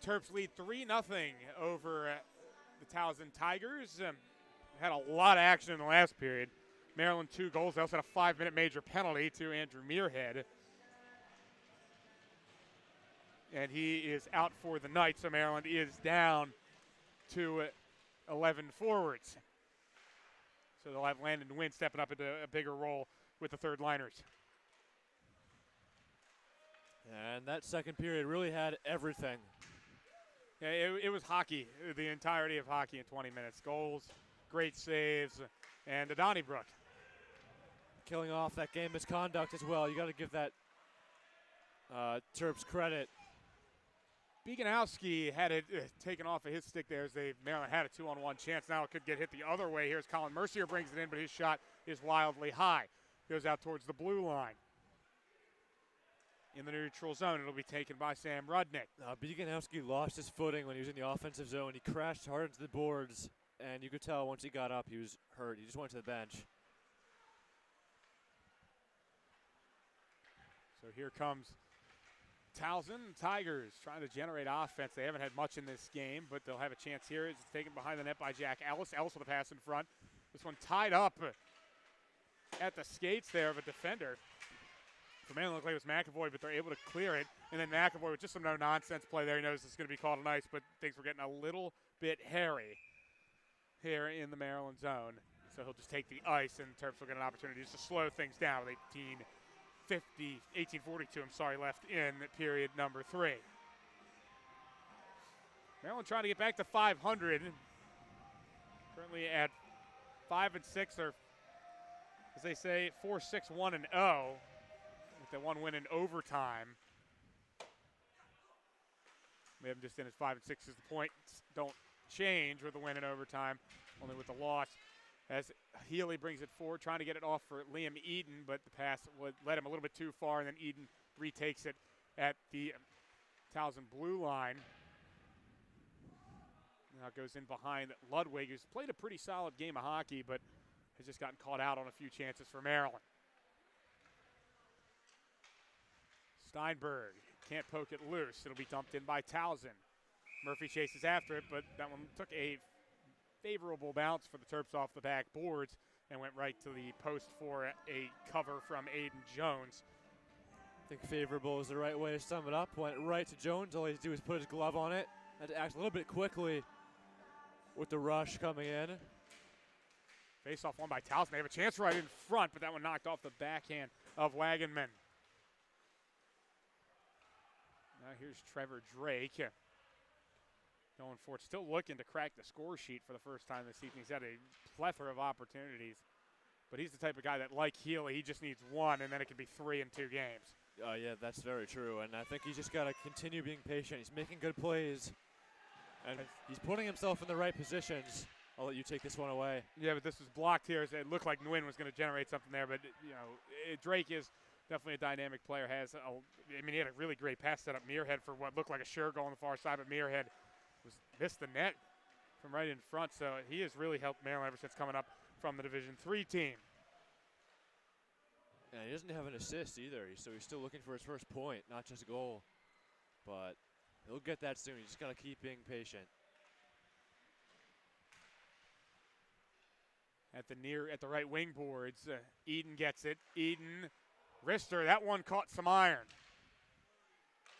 Terps lead 3-0 over the Towson Tigers. Had a lot of action in the last period. Maryland 2 goals. They also had a 5-minute major penalty to Andrew Muirhead. And he is out for the night, so Maryland is down to 11 forwards. So they'll have Landon Wynn stepping up into a bigger role with the third liners. And that second period really had everything. Yeah, it was hockey, the entirety of hockey in 20 minutes. Goals, great saves, and a Donnybrook. Killing off that game misconduct as well. You got to give that Terps credit. Tomaszewski had it taken off of his stick there as Maryland had a 2-on-1 chance. Now it could get hit the other way. Here's Colin Mercier brings it in, but his shot is wildly high. Goes out towards the blue line. In the neutral zone, it'll be taken by Sam Rudnick. Tomaszewski lost his footing when he was in the offensive zone. He crashed hard into the boards, and you could tell once he got up he was hurt. He just went to the bench. So here comes Towson Tigers trying to generate offense. They haven't had much in this game, but they'll have a chance here. It's taken behind the net by Jack Ellis. Ellis with a pass in front. This one tied up at the skates there of a defender. For Maryland, looked like it was McAvoy, but they're able to clear it. And then McAvoy with just some no-nonsense play there. He knows it's going to be called an ice, but things were getting a little bit hairy here in the Maryland zone. So he'll just take the ice, and Terps will get an opportunity just to slow things down with 18:42, left in period number 3. Maryland trying to get back to 500. Currently at 5-6, or as they say, 4-6-1-0. With the one win in overtime. We have them just in at 5-6 as the points don't change with the win in overtime, only with the loss. As Healy brings it forward, trying to get it off for Liam Eden, but the pass would let him a little bit too far, and then Eden retakes it at the Towson blue line. Now it goes in behind Ludwig, who's played a pretty solid game of hockey, but has just gotten caught out on a few chances for Maryland. Steinberg can't poke it loose. It'll be dumped in by Towson. Murphy chases after it, but that one took a favorable bounce for the Terps off the back boards and went right to the post for a cover from Aiden Jones. I think favorable is the right way to sum it up. Went right to Jones. All he had to do was put his glove on it. Had to act a little bit quickly with the rush coming in. Face-off won by Towson. They have a chance right in front, but that one knocked off the backhand of Wagenman. Now here's Trevor Drake. Going for it, still looking to crack the score sheet for the first time this season. He's had a plethora of opportunities, but he's the type of guy that, like Healy, he just needs one, and then it can be 3 in 2 games. Yeah, that's very true, and I think he's just got to continue being patient. He's making good plays, and he's putting himself in the right positions. I'll let you take this one away. Yeah, but this was blocked here. It looked like Nguyen was going to generate something there, but Drake is definitely a dynamic player. He had a really great pass set up Muirhead for what looked like a sure goal on the far side, but Muirhead missed the net from right in front, so he has really helped Maryland ever since coming up from the Division III team. Yeah, he doesn't have an assist either, so he's still looking for his first point, not just a goal. But he'll get that soon. He's just got to keep being patient. At the right wing boards, Eden gets it. Eden, wrister, that one caught some iron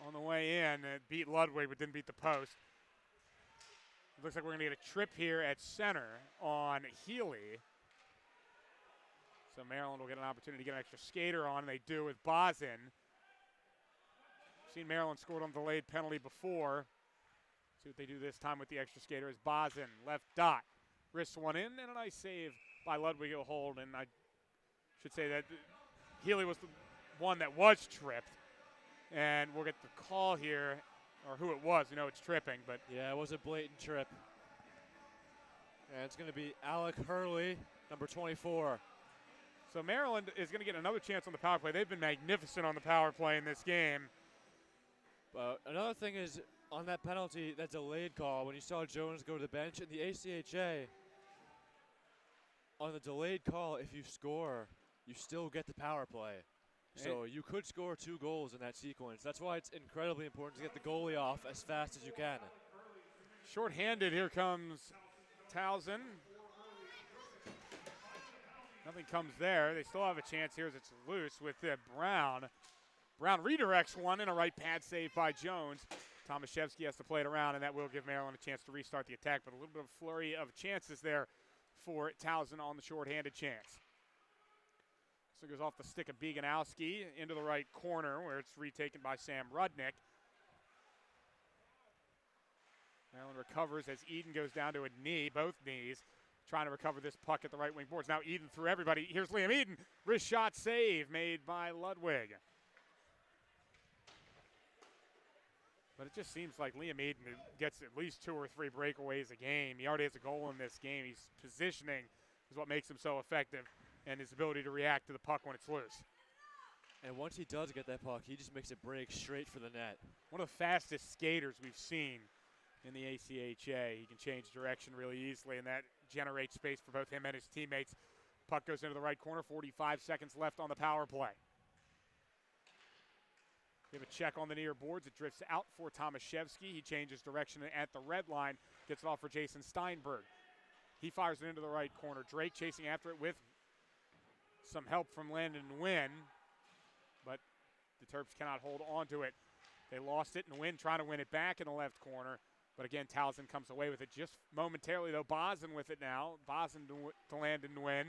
on the way in. It beat Ludwig, but didn't beat the post. It looks like we're going to get a trip here at center on Healy. So Maryland will get an opportunity to get an extra skater on, and they do with Bozin. Seen Maryland scored on a delayed penalty before. See what they do this time with the extra skater is Bozin. Left dot. Wrists one in, and a nice save by Ludwig will hold. And I should say that Healy was the one that was tripped. And we'll get the call here, or who it was. It's tripping, but yeah, it was a blatant trip. And it's going to be Alec Hurley, number 24. So Maryland is going to get another chance on the power play. They've been magnificent on the power play in this game. Another thing is, on that penalty, that delayed call, when you saw Jones go to the bench, in the ACHA, on the delayed call, if you score you still get the power play. So you could score 2 goals in that sequence. That's why it's incredibly important to get the goalie off as fast as you can. Short-handed, here comes Towson. Nothing comes there. They still have a chance here as it's loose with Brown. Brown redirects one and a right pad save by Jones. Tomaszewski has to play it around, and that will give Maryland a chance to restart the attack, but a little bit of flurry of chances there for Towson on the short-handed chance. So it goes off the stick of Bieganowski into the right corner where it's retaken by Sam Rudnick. Maryland recovers as Eden goes down to a knee, both knees, trying to recover this puck at the right wing boards. Now Eden through everybody. Here's Liam Eden. Wrist shot save made by Ludwig. But it just seems like Liam Eden gets at least 2 or 3 breakaways a game. He already has a goal in this game. His positioning is what makes him so effective, and his ability to react to the puck when it's loose. And once he does get that puck, he just makes it break straight for the net. One of the fastest skaters we've seen in the ACHA. He can change direction really easily, and that generates space for both him and his teammates. Puck goes into the right corner, 45 seconds left on the power play. We have a check on the near boards. It drifts out for Tomaszewski. He changes direction at the red line, gets it off for Jason Steinberg. He fires it into the right corner. Drake chasing after it with some help from Landon Nguyen, but the Terps cannot hold on to it. They lost it, and Nguyen trying to win it back in the left corner. But again, Towson comes away with it just momentarily, though. Bozen with it now. Bozen to Landon Nguyen.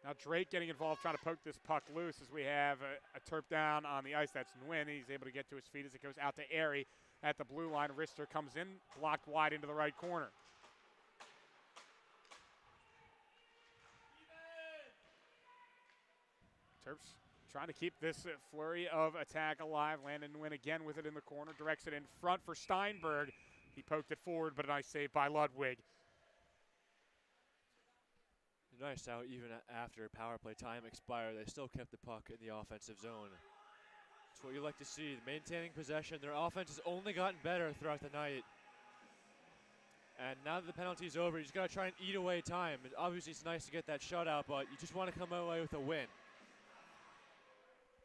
Now Drake getting involved, trying to poke this puck loose as we have a Terp down on the ice. That's Nguyen. He's able to get to his feet as it goes out to Airy at the blue line. Rister comes in, blocked wide into the right corner. Terps trying to keep this flurry of attack alive. Landon Nguyen again with it in the corner. Directs it in front for Steinberg. He poked it forward, but a nice save by Ludwig. Nice how even after power play time expired, they still kept the puck in the offensive zone. That's what you like to see, maintaining possession. Their offense has only gotten better throughout the night. And now that the penalty's over, you just got to try and eat away time. Obviously, it's nice to get that shutout, but you just want to come away with a win.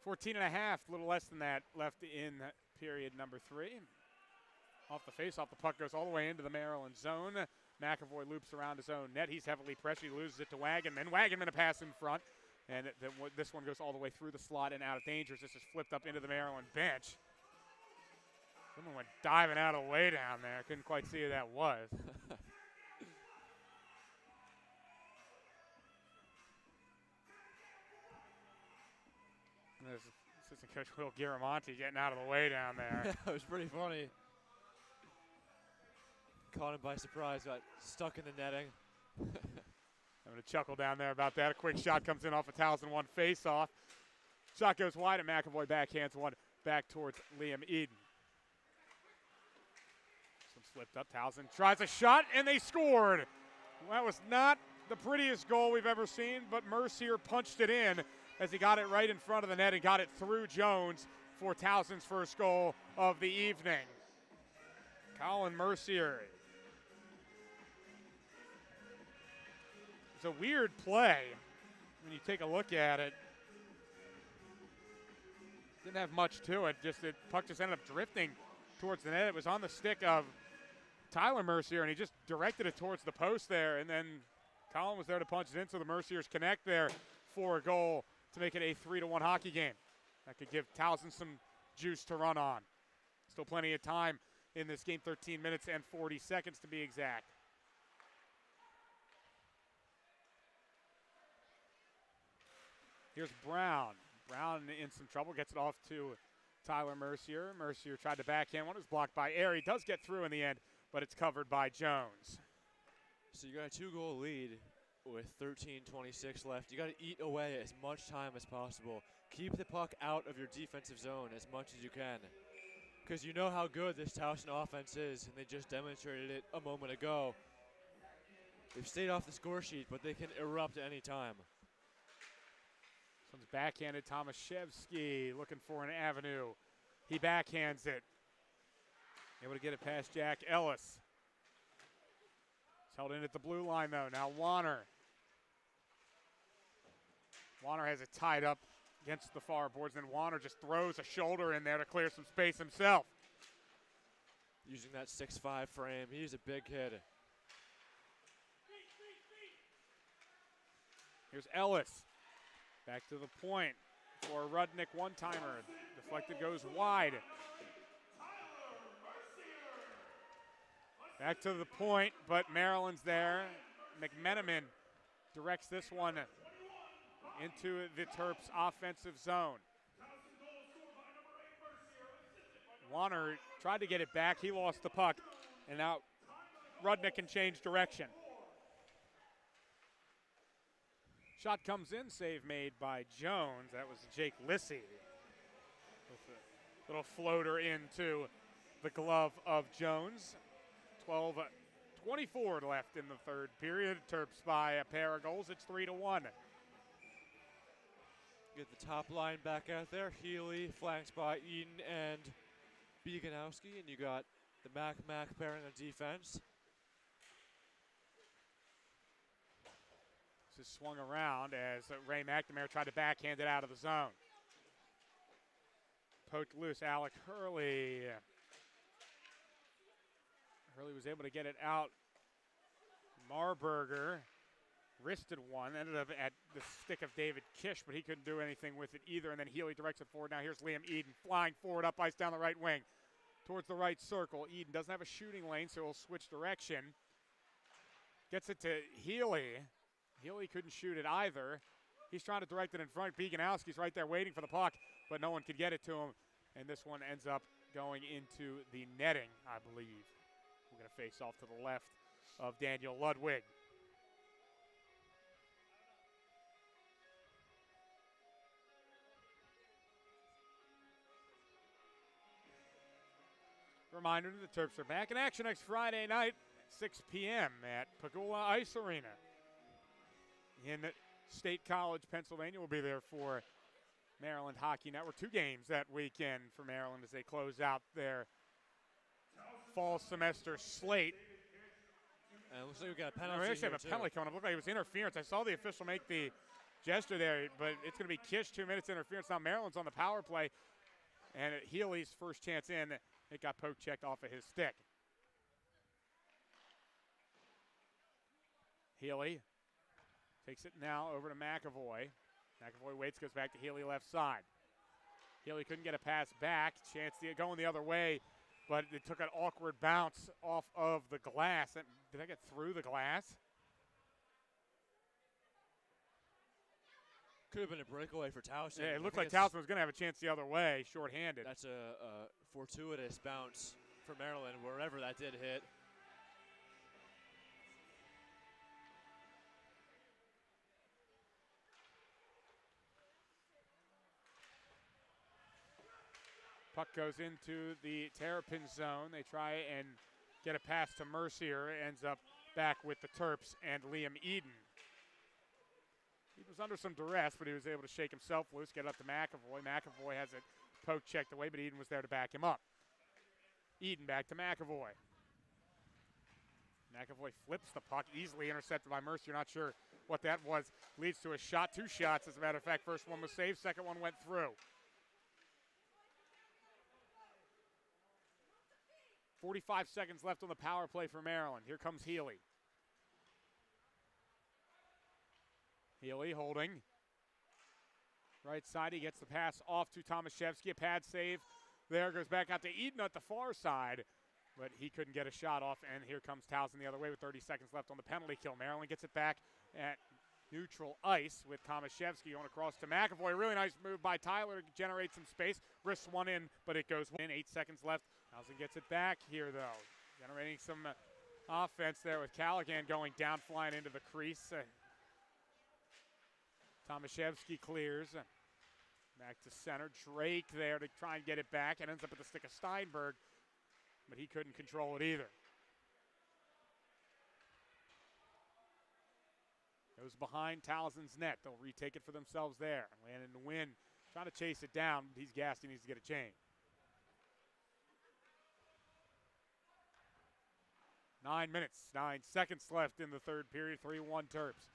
14 and a half, a little less than that left in period number 3. Off the face-off, the puck goes all the way into the Maryland zone. McAvoy loops around his own net. He's heavily pressured. He loses it to Wagenman. Wagenman a pass in front. And this one goes all the way through the slot and out of danger. This is flipped up into the Maryland bench. Someone went diving out of the way down there. Couldn't quite see who that was. There's assistant coach Will Giramonti getting out of the way down there. That was pretty funny. Caught him by surprise, got stuck in the netting. Having a chuckle down there about that. A quick shot comes in off a Towson one face-off. Shot goes wide, and McAvoy backhands one back towards Liam Eden. This one slipped up. Towson tries a shot, and they scored. Well, that was not the prettiest goal we've ever seen, but Mercier punched it in as he got it right in front of the net and got it through Jones for Towson's first goal of the evening. Colin Mercier. It's a weird play when you take a look at it. Didn't have much to it. The puck just ended up drifting towards the net. It was on the stick of Tyler Mercier, and he just directed it towards the post there. And then Colin was there to punch it in, so the Merciers connect there for a goal to make it a 3-1 hockey game. That could give Towson some juice to run on. Still plenty of time in this game, 13 minutes and 40 seconds to be exact. Here's Brown. Brown in some trouble, gets it off to Tyler Mercier. Mercier tried to backhand one. It was blocked by Airy. Does get through in the end, but it's covered by Jones. So you got a 2-goal lead with 13:26 left. You got to eat away as much time as possible. Keep the puck out of your defensive zone as much as you can, because you know how good this Towson offense is, and they just demonstrated it a moment ago. They've stayed off the score sheet, but they can erupt at any time. This one's backhanded. Tomaszewski looking for an avenue. He backhands it. Able to get it past Jack Ellis. It's held in at the blue line, though. Now Warner. Warner has it tied up against the far boards, and Warner just throws a shoulder in there to clear some space himself. Using that 6'5" frame, he's a big kid. Here's Ellis. Back to the point for a Rudnick one-timer. Deflected, goes wide. Back to the point, but Maryland's there. McMenamin directs this one into the Terps' offensive zone. Warner tried to get it back. He lost the puck, and now Rudnick can change direction. Shot comes in, save made by Jones. That was Jake Lissy. With a little floater into the glove of Jones. 12:24 left in the third period. Terps by a pair of goals. It's 3-1. Get the top line back out there. Healy flanked by Eden and Beganowski, and you got the Mac pairing on defense. This is swung around as Ray McNamara tried to backhand it out of the zone. Poked loose, Alec Hurley. Hurley was able to get it out. Marburger wristed one, ended up at the stick of David Kish, but he couldn't do anything with it either. And then Healy directs it forward. Now here's Liam Eden flying forward up ice down the right wing towards the right circle. Eden doesn't have a shooting lane, so he'll switch direction. Gets it to Healy. Healy couldn't shoot it either. He's trying to direct it in front. Beganowski's right there waiting for the puck, but no one could get it to him. And this one ends up going into the netting, I believe. We're going to face off to the left of Daniel Ludwig. Reminder that the Terps are back in action next Friday night, 6 p.m. at Pagula Ice Arena in State College, Pennsylvania. We'll be there for Maryland Hockey Network. 2 games that weekend for Maryland as they close out their fall semester slate. And it looks like we got a penalty. We actually here have a penalty coming up. It looked like it was interference. I saw the official make the gesture there, but it's going to be Kish, 2 minutes interference. Now Maryland's on the power play, and Healy's first chance in, it got poke checked off of his stick. Healy takes it now over to McAvoy. McAvoy waits, goes back to Healy left side. Healy couldn't get a pass back. Chance to going the other way, but it took an awkward bounce off of the glass. Did that get through the glass? Could have been a breakaway for Towson. Yeah, it looked like Towson was going to have a chance the other way, shorthanded. That's a fortuitous bounce for Maryland, wherever that did hit. Puck goes into the Terrapin zone. They try and get a pass to Mercier. Ends up back with the Terps and Liam Eden. He was under some duress, but he was able to shake himself loose, get it up to McAvoy. McAvoy has it poke checked away, but Eden was there to back him up. Eden back to McAvoy. McAvoy flips the puck, easily intercepted by Mercier. Not sure what that was. Leads to a shot, 2 shots, as a matter of fact. First one was saved, second one went through. 45 seconds left on the power play for Maryland. Here comes Healy. Healy holding. Right side, he gets the pass off to Tomaszewski. A pad save. There goes back out to Eden at the far side, but he couldn't get a shot off, and here comes Towson the other way with 30 seconds left on the penalty kill. Maryland gets it back at neutral ice with Tomaszewski going across to McAvoy. Really nice move by Tyler to generate some space. Wrists one in, but it goes in. 8 seconds left. Towson gets it back here, though. Generating some offense there with Callaghan going down, flying into the crease. Tomaszewski clears. Back to center. Drake there to try and get it back. It ends up at the stick of Steinberg, but he couldn't control it either. Goes behind Towson's net. They'll retake it for themselves there. Landon Wynn trying to chase it down. He's gassed. He needs to get a change. 9 minutes, 9 seconds left in the third period. 3-1 Terps.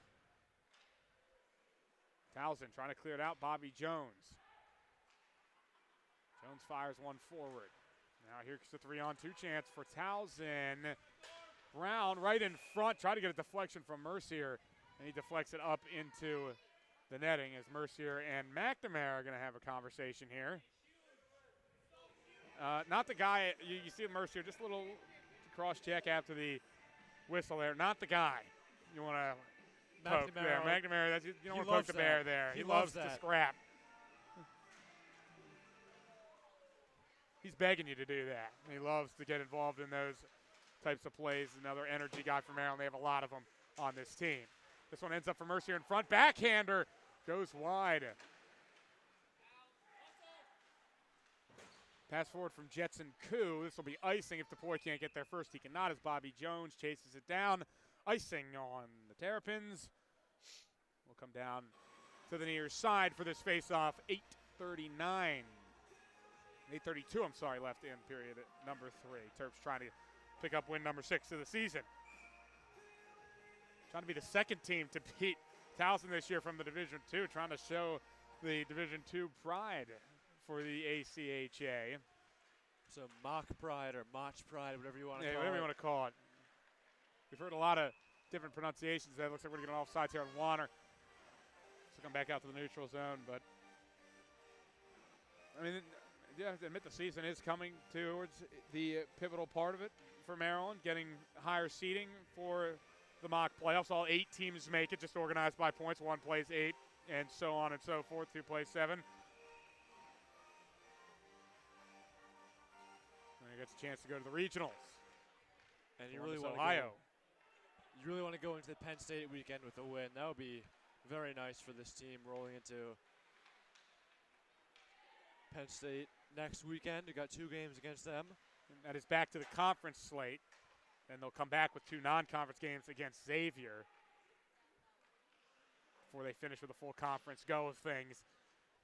Towson trying to clear it out. Bobby Jones. Jones fires one forward. Now here's the 3-on-2 chance for Towson. Brown right in front. Try to get a deflection from Mercier. And he deflects it up into the netting as Mercier and McNamara are going to have a conversation here. Not the guy, you see Mercier, just a little cross-check after the whistle there. Not the guy you want to poke there. McNamara, you don't want to poke the bear there. He loves to scrap. He's begging you to do that. He loves to get involved in those types of plays. Another energy guy from Maryland. They have a lot of them on this team. This one ends up for Mercier in front. Backhander goes wide. Pass forward from Jetson Koo. This will be icing if DePoy can't get there first. He cannot as Bobby Jones chases it down. Icing on the Terrapins. Will come down to the near side for this face-off. 8:32, I'm sorry, left in period at number 3. Terps trying to pick up win number 6 of the season. Trying to be the second team to beat Towson this year from the Division II, trying to show the Division II pride for the ACHA. So mock pride or mach pride, whatever you want to call it. Whatever you want to call it. We've heard a lot of different pronunciations. That looks like we're going to get offsides here on Warner. So come back out to the neutral zone. But, I mean, you have to admit the season is coming towards the pivotal part of it for Maryland, getting higher seeding for the mock playoffs. All 8 teams make it, just organized by points. 1 plays 8, and so on and so forth. 2 plays 7. And he gets a chance to go to the regionals. And you really want to go into the Penn State weekend with a win. That would be very nice for this team rolling into Penn State next weekend. You got 2 games against them. And that is back to the conference slate. And they'll come back with 2 non-conference games against Xavier before they finish with a full conference go of things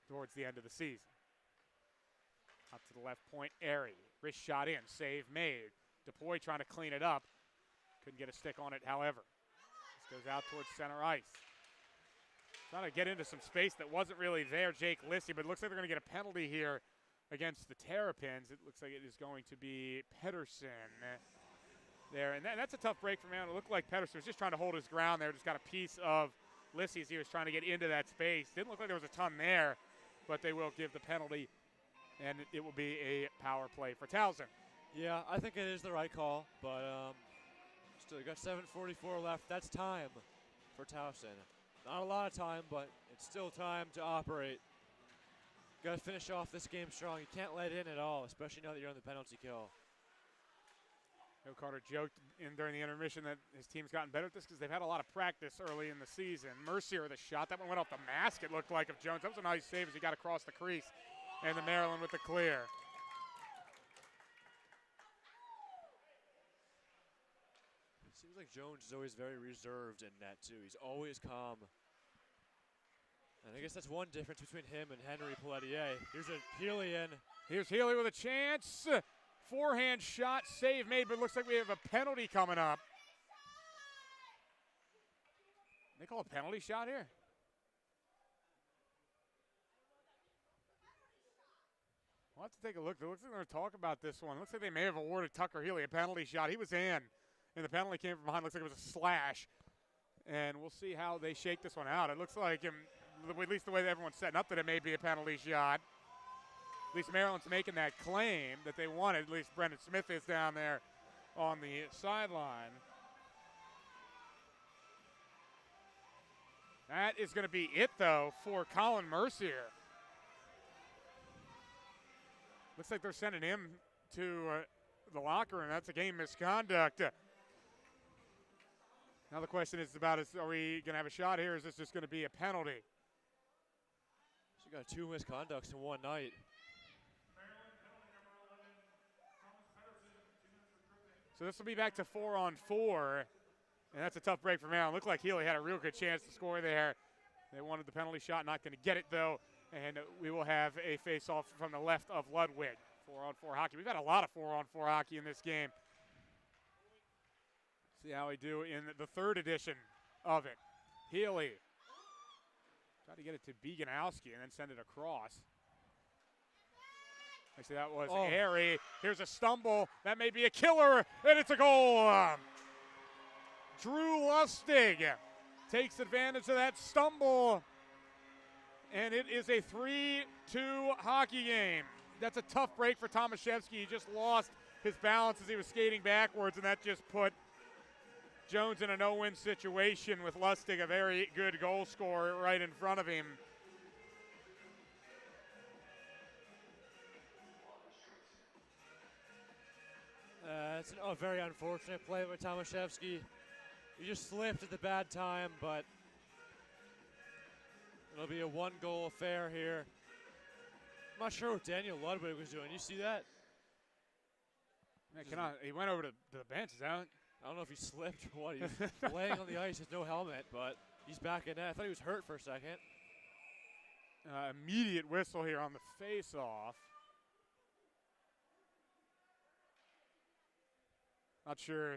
towards the end of the season. Up to the left point, Airy. Wrist shot in, save made. DePoy trying to clean it up. Couldn't get a stick on it, however. This goes out towards center ice. Trying to get into some space that wasn't really there, Jake Lissy, but it looks like they're going to get a penalty here against the Terrapins. It looks like it is going to be Pedersen there. And that's a tough break for Maryland. It looked like Pedersen was just trying to hold his ground there. Just got a piece of Lissy's. He was trying to get into that space. Didn't look like there was a ton there, but they will give the penalty, and it will be a power play for Towson. Yeah, I think it is the right call, but still you got 7:44 left. That's time for Towson. Not a lot of time, but it's still time to operate. Got to finish off this game strong. You can't let in at all, especially now that you're on the penalty kill. Joe Carter joked during the intermission that his team's gotten better at this because they've had a lot of practice early in the season. Mercier, the shot. That one went off the mask, it looked like, of Jones. That was a nice save as he got across the crease. And the Maryland with the clear. It seems like Jones is always very reserved in net, too. He's always calm. And I guess that's one difference between him and Henry Pelletier. Here's a Healy in. Here's Healy with a chance. Forehand shot, save made, but it looks like we have a penalty coming up. They call a penalty shot here? We'll have to take a look. It looks like they're going to talk about this one. It looks like they may have awarded Tucker Healy a penalty shot. He was in, and the penalty came from behind. Looks like it was a slash. And we'll see how they shake this one out. It looks like, at least the way that everyone's setting up, that it may be a penalty shot. At least Maryland's making that claim that they wanted. At least Brendan Smith is down there on the sideline. That is going to be it, though, for Colin Mercier. Looks like they're sending him to the locker room. That's a game misconduct. Now the question is about, are we going to have a shot here? Or is this just going to be a penalty? So you got 2 misconducts in one night. So this will be back to 4-on-4, and that's a tough break for Maryland. Looked like Healy had a real good chance to score there. They wanted the penalty shot, not going to get it though, and we will have a face-off from the left of Ludwig. 4-on-4 hockey. We've had a lot of 4-on-4 hockey in this game. See how we do in the 3rd edition of it. Healy Tried to get it to Beganowski and then send it across. Actually, that was airy. Here's a stumble. That may be a killer, and it's a goal. Drew Lustig takes advantage of that stumble, and it is a 3-2 hockey game. That's a tough break for Tomaszewski. He just lost his balance as he was skating backwards, and that just put Jones in a no-win situation with Lustig, a very good goal scorer, right in front of him. It's a very unfortunate play by Tomaszewski. He just slipped at the bad time, but it'll be a one-goal affair here. I'm not sure what Daniel Ludwig was doing. You see that? He went over to the bench. Is that? I don't know if he slipped or what. He was laying on the ice with no helmet, but he's back in net. I thought he was hurt for a second. Immediate whistle here on the face-off. Not sure.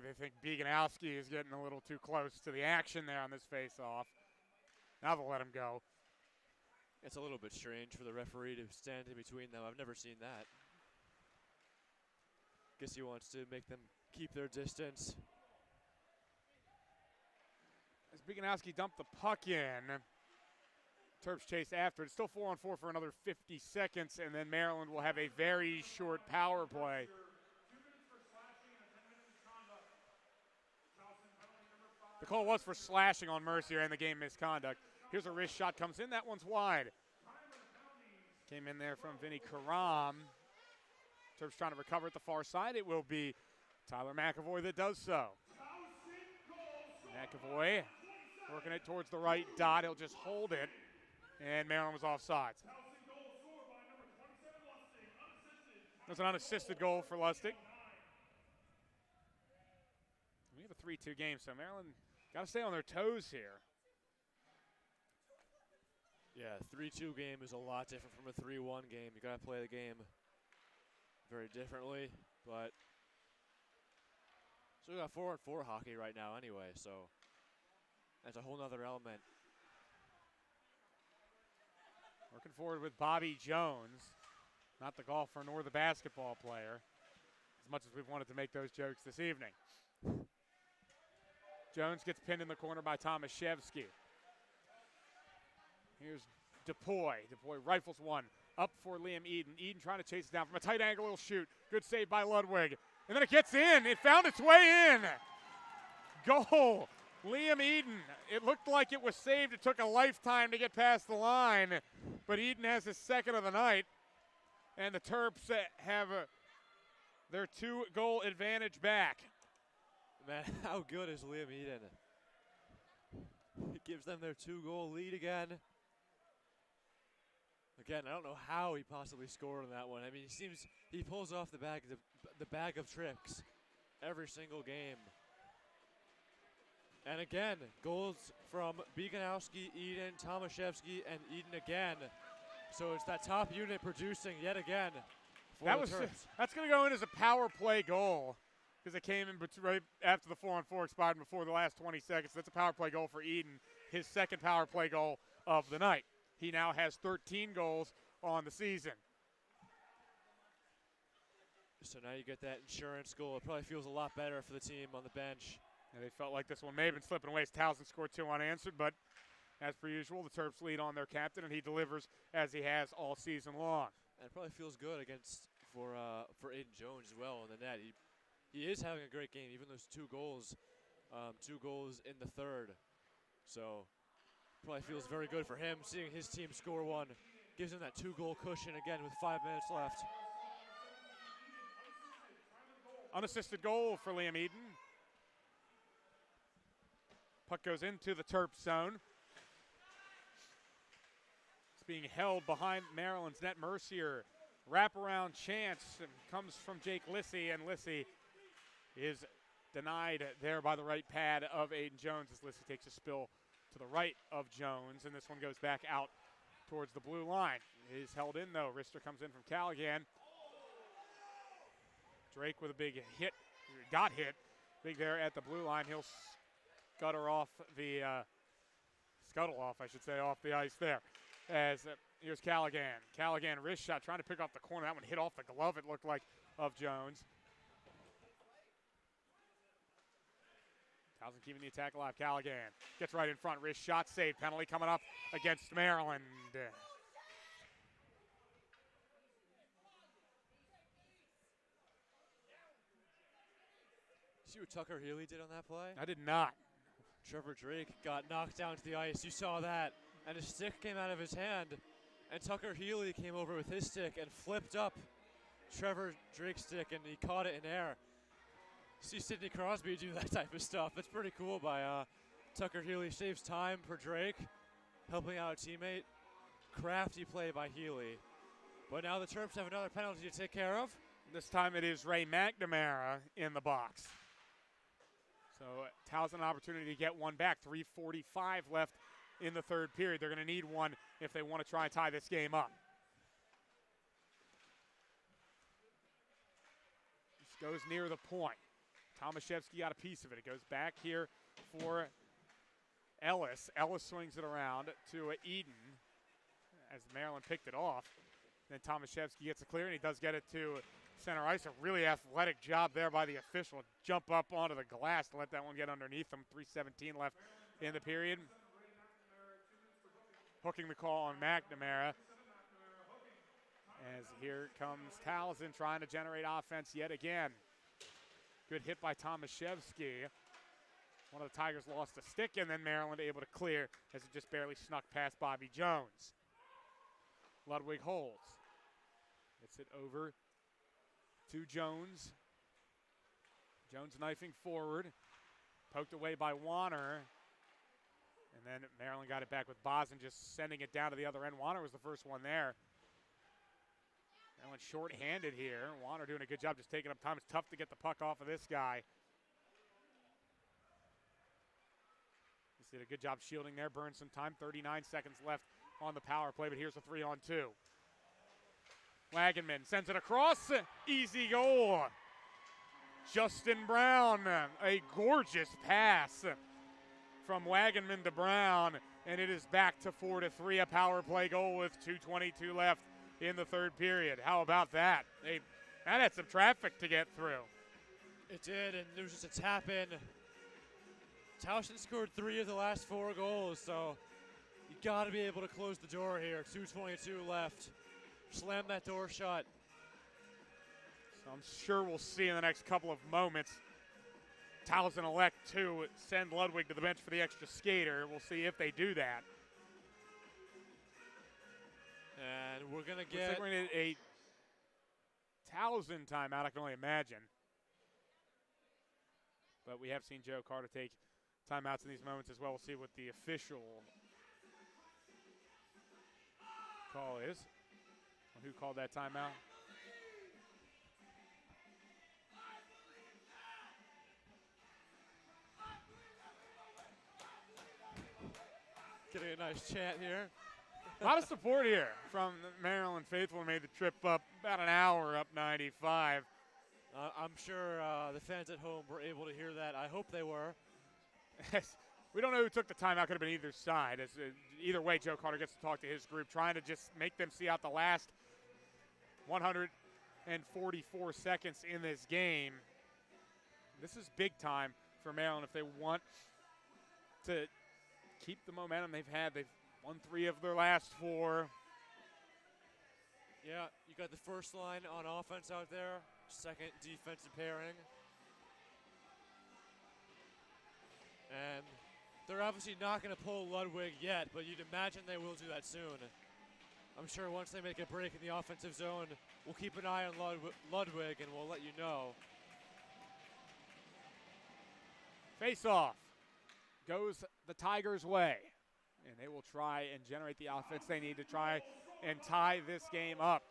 They think Beganowski is getting a little too close to the action there on this face-off. Now they'll let him go. It's a little bit strange for the referee to stand in between them. I've never seen that. Guess he wants to make them keep their distance. As Beganowski dumped the puck in, Terps chase after it. It's still 4-on-4 for another 50 seconds, and then Maryland will have a very short power play. The call was for slashing on Mercier and the game misconduct. Here's a wrist shot, comes in, that one's wide. Came in there from Vinny Karam. Terps trying to recover at the far side. It will be Tyler McAvoy that does so. McAvoy working it towards the right dot. He'll just hold it, and Maryland was offside. That's an unassisted goal for Lustig. We have a 3-2 game, so Maryland got to stay on their toes here. Yeah, 3-2 game is a lot different from a 3-1 game. You got to play the game very differently, but so we got 4-on-4 hockey right now anyway, so that's a whole nother element. Working forward with Bobby Jones, not the golfer nor the basketball player, as much as we've wanted to make those jokes this evening. Jones gets pinned in the corner by Tomaszewski. Here's DePoy. DePoy rifles one. Up for Liam Eden. Eden trying to chase it down from a tight angle. He'll shoot. Good save by Ludwig. And then it gets in. It found its way in. Goal. Liam Eden. It looked like it was saved. It took a lifetime to get past the line. But Eden has his second of the night. And the Terps have their 2-goal advantage back. Man, how good is Liam Eden? It gives them their 2-goal lead again. Again, I don't know how he possibly scored on that one. I mean, he pulls off the bag of tricks every single game. And again, goals from Beganowski, Eden, Tomaszewski, and Eden again. So it's that top unit producing yet again. That's going to go in as a power play goal because it came in right after the 4-on-4 expired and before the last 20 seconds. That's a power play goal for Eden, his second power play goal of the night. He now has 13 goals on the season. So now you get that insurance goal. It probably feels a lot better for the team on the bench. And they felt like this one may have been slipping away as Towson scored 2 unanswered, but as per usual, the Terps lead on their captain, and he delivers as he has all season long. And it probably feels good for Aiden Jones as well in the net. He is having a great game, even those 2 goals, 2 goals in the third. So probably feels very good for him seeing his team score 1. Gives him that 2-goal cushion again with 5 minutes left. Unassisted goal for Liam Eden. Puck goes into the Terps zone. It's being held behind Maryland's net. Mercier wraparound chance comes from Jake Lissy, and Lissy is denied there by the right pad of Aiden Jones as Lissy takes a spill to the right of Jones, and this one goes back out towards the blue line. He's held in, though. Rister comes in from Callaghan. Drake with a big hit. Got hit big there at the blue line. He'll gutter off the scuttle off, I should say, off the ice there. As here's Callaghan. Callaghan, wrist shot, trying to pick off the corner. That one hit off the glove, it looked like, of Jones. Towson keeping the attack alive. Callaghan gets right in front. Wrist shot, save. Penalty coming up against Maryland. See what Tucker Healy did on that play? I did not. Trevor Drake got knocked down to the ice. You saw that. And his stick came out of his hand. And Tucker Healy came over with his stick and flipped up Trevor Drake's stick, and he caught it in air. See Sidney Crosby do that type of stuff. It's pretty cool by Tucker Healy. Saves time for Drake, helping out a teammate. Crafty play by Healy. But now the Terps have another penalty to take care of. This time it is Ray McNamara in the box. So Towson an opportunity to get one back. 3:45 left in the third period. They're going to need one if they want to try and tie this game up. This goes near the point. Tomaszewski got a piece of it. It goes back here for Ellis. Ellis swings it around to Eden as Maryland picked it off. Then Tomaszewski gets it clear, and he does get it to center ice. A really athletic job there by the official. Jump up onto the glass to let that one get underneath him. 3:17 left in the period. Hooking the call on McNamara. As here comes Towson trying to generate offense yet again. Good hit by Tomaszewski. One of the Tigers lost a stick, and then Maryland able to clear as it just barely snuck past Bobby Jones. Ludwig holds. Gets it over to Jones. Jones knifing forward. Poked away by Warner. And then Maryland got it back with Bozen just sending it down to the other end. Warner was the first one there. Maryland short-handed here. Warner doing a good job just taking up time. It's tough to get the puck off of this guy. He did a good job shielding there. Burned some time. 39 seconds left on the power play, but here's a 3-on-2. Wagenman sends it across. Easy goal. Justin Brown, a gorgeous pass from Wagenman to Brown, and it is back to 4-3, a power play goal with 2:22 left in the third period. How about that? That had some traffic to get through. It did, and there was just a tap in. Towson scored 3 of the last 4 goals, so you got to be able to close the door here. 2:22 left. Slam that door shut. So I'm sure we'll see in the next couple of moments Towson elect to send Ludwig to the bench for the extra skater. We'll see if they do that. And we're going to Looks like we're going to get a Towson timeout, I can only imagine. But we have seen Joe Carter take timeouts in these moments as well. We'll see what the official call is. Who called that timeout? Getting a nice chant here. A lot of support here from the Maryland faithful who made the trip up about an hour up 95. I'm sure the fans at home were able to hear that. I hope they were. We don't know who took the timeout. Could have been either side. Either way, Joe Carter gets to talk to his group, trying to just make them see out the last 144 seconds in this game. This is big time for Maryland if they want to keep the momentum they've had. They've won 3 of their last 4. Yeah, you got the first line on offense out there, second defensive pairing. And they're obviously not going to pull Ludwig yet, but you'd imagine they will do that soon. I'm sure once they make a break in the offensive zone, we'll keep an eye on Ludwig and we'll let you know. Face-off goes the Tigers' way, and they will try and generate the offense they need to try and tie this game up.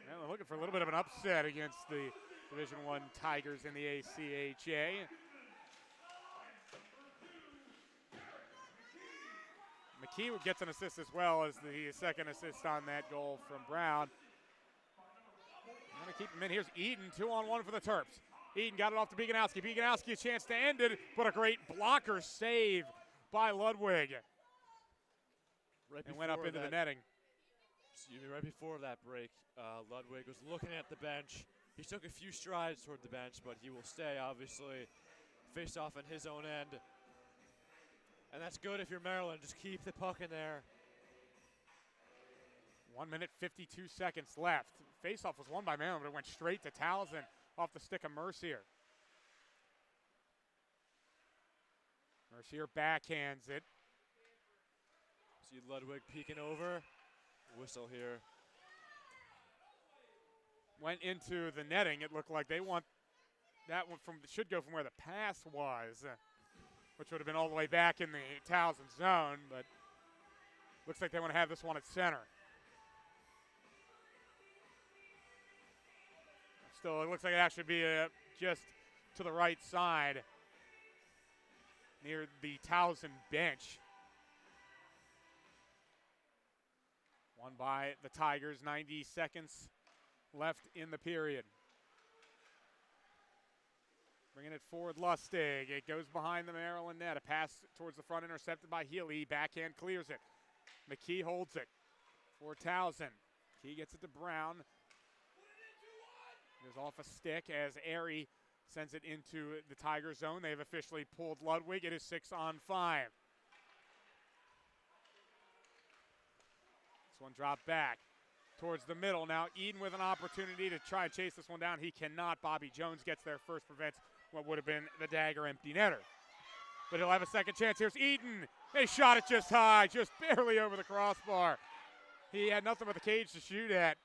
Well, they're looking for a little bit of an upset against the Division I Tigers in the ACHA. McKee gets an assist as well as the second assist on that goal from Brown. Going to keep him in. Here's Eden, 2-on-1 for the Terps. Eden got it off to Beganowski. Beganowski a chance to end it, but a great blocker save by Ludwig. and went up into the netting. Excuse me, right before that break, Ludwig was looking at the bench. He took a few strides toward the bench, but he will stay, obviously, face off on his own end. And that's good if you're Maryland. Just keep the puck in there. 1 minute, 52 seconds left. Faceoff was won by Maryland, but it went straight to Towson off the stick of Mercier. Mercier backhands it. See Ludwig peeking over. Whistle here. Went into the netting. It looked like they want that one should go from where the pass was, which would have been all the way back in the Towson zone, but looks like they want to have this one at center. Still, it looks like it actually be just to the right side near the Towson bench. Won by the Tigers, 90 seconds left in the period. Bringing it forward, Lustig. It goes behind the Maryland net. A pass towards the front, intercepted by Healy. Backhand clears it. McKee holds it for Towson. McKee gets it to Brown. Goes off a stick as Airy sends it into the Tiger zone. They've officially pulled Ludwig. It is 6-on-5. This one dropped back towards the middle. Now Eden with an opportunity to try and chase this one down. He cannot. Bobby Jones gets there first, prevents what would have been the dagger empty netter. But he'll have a second chance. Here's Eden. They shot it just high, just barely over the crossbar. He had nothing but the cage to shoot at,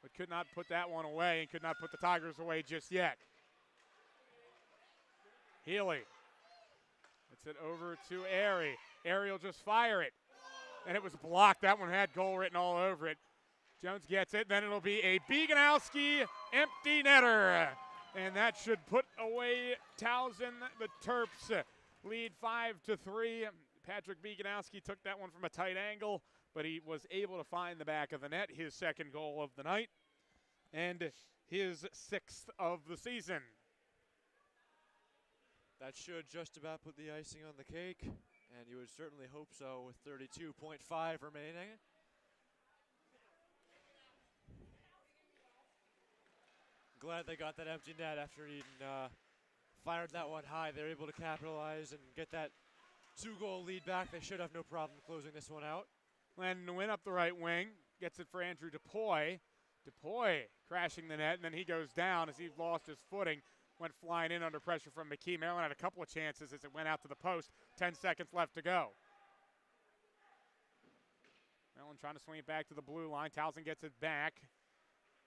but could not put that one away and could not put the Tigers away just yet. Healy gets it over to Airy. Airy will just fire it. And it was blocked. That one had goal written all over it. Jones gets it. Then it'll be a Bieganowski empty netter. And that should put away Towson. The Terps lead 5-3. Patrick Bieganowski took that one from a tight angle, but he was able to find the back of the net. His second goal of the night and his 6th of the season. That should just about put the icing on the cake, and you would certainly hope so with 32.5 remaining. Glad they got that empty net after Eden fired that one high. They were able to capitalize and get that 2-goal lead back. They should have no problem closing this one out. Landon went up the right wing, gets it for Andrew DePoy. DePoy crashing the net, and then he goes down as he lost his footing. Went flying in under pressure from McKee. Maryland had a couple of chances as it went out to the post. 10 seconds left to go. Maryland trying to swing it back to the blue line. Towson gets it back.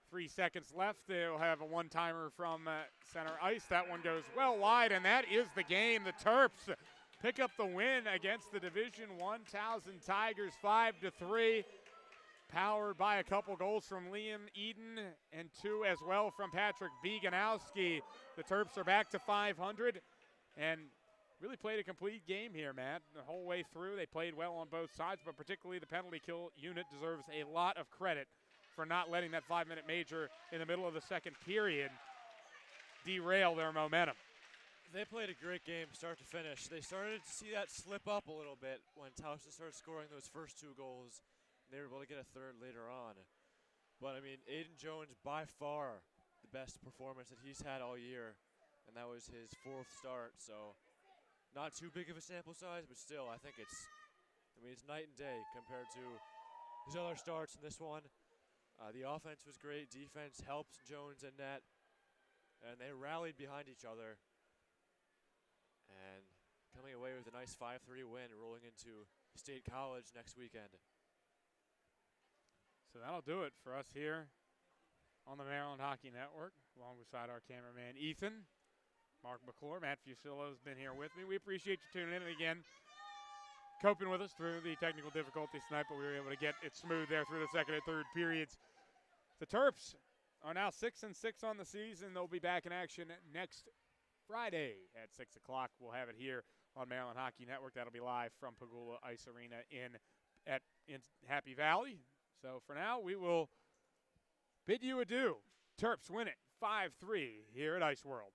3 seconds left. They'll have a one-timer from center ice. That one goes well wide, and that is the game. The Terps pick up the win against the Division I Towson Tigers 5-3. Powered by a couple goals from Liam Eden and 2 as well from Patrick Bieganowski. The Terps are back to 500 and really played a complete game here, Matt. The whole way through, they played well on both sides, but particularly the penalty kill unit deserves a lot of credit for not letting that 5-minute major in the middle of the second period derail their momentum. They played a great game start to finish. They started to see that slip up a little bit when Towson started scoring those first 2 goals. They were able to get a third later on. But, I mean, Aiden Jones, by far the best performance that he's had all year, and that was his 4th start. So, not too big of a sample size, but still, I think it's night and day compared to his other starts in this one. The offense was great. Defense helped Jones and net, and they rallied behind each other. And coming away with a nice 5-3 win, rolling into State College next weekend. So that'll do it for us here on the Maryland Hockey Network, along beside our cameraman Ethan, Mark McClure, Matt Fusillo has been here with me. We appreciate you tuning in, and again, coping with us through the technical difficulties tonight, but we were able to get it smooth there through the second and third periods. The Terps are now 6-6 on the season. They'll be back in action next Friday at 6 o'clock. We'll have it here on Maryland Hockey Network. That'll be live from Pagula Ice Arena in Happy Valley. So for now, we will bid you adieu. Terps win it 5-3 here at Ice World.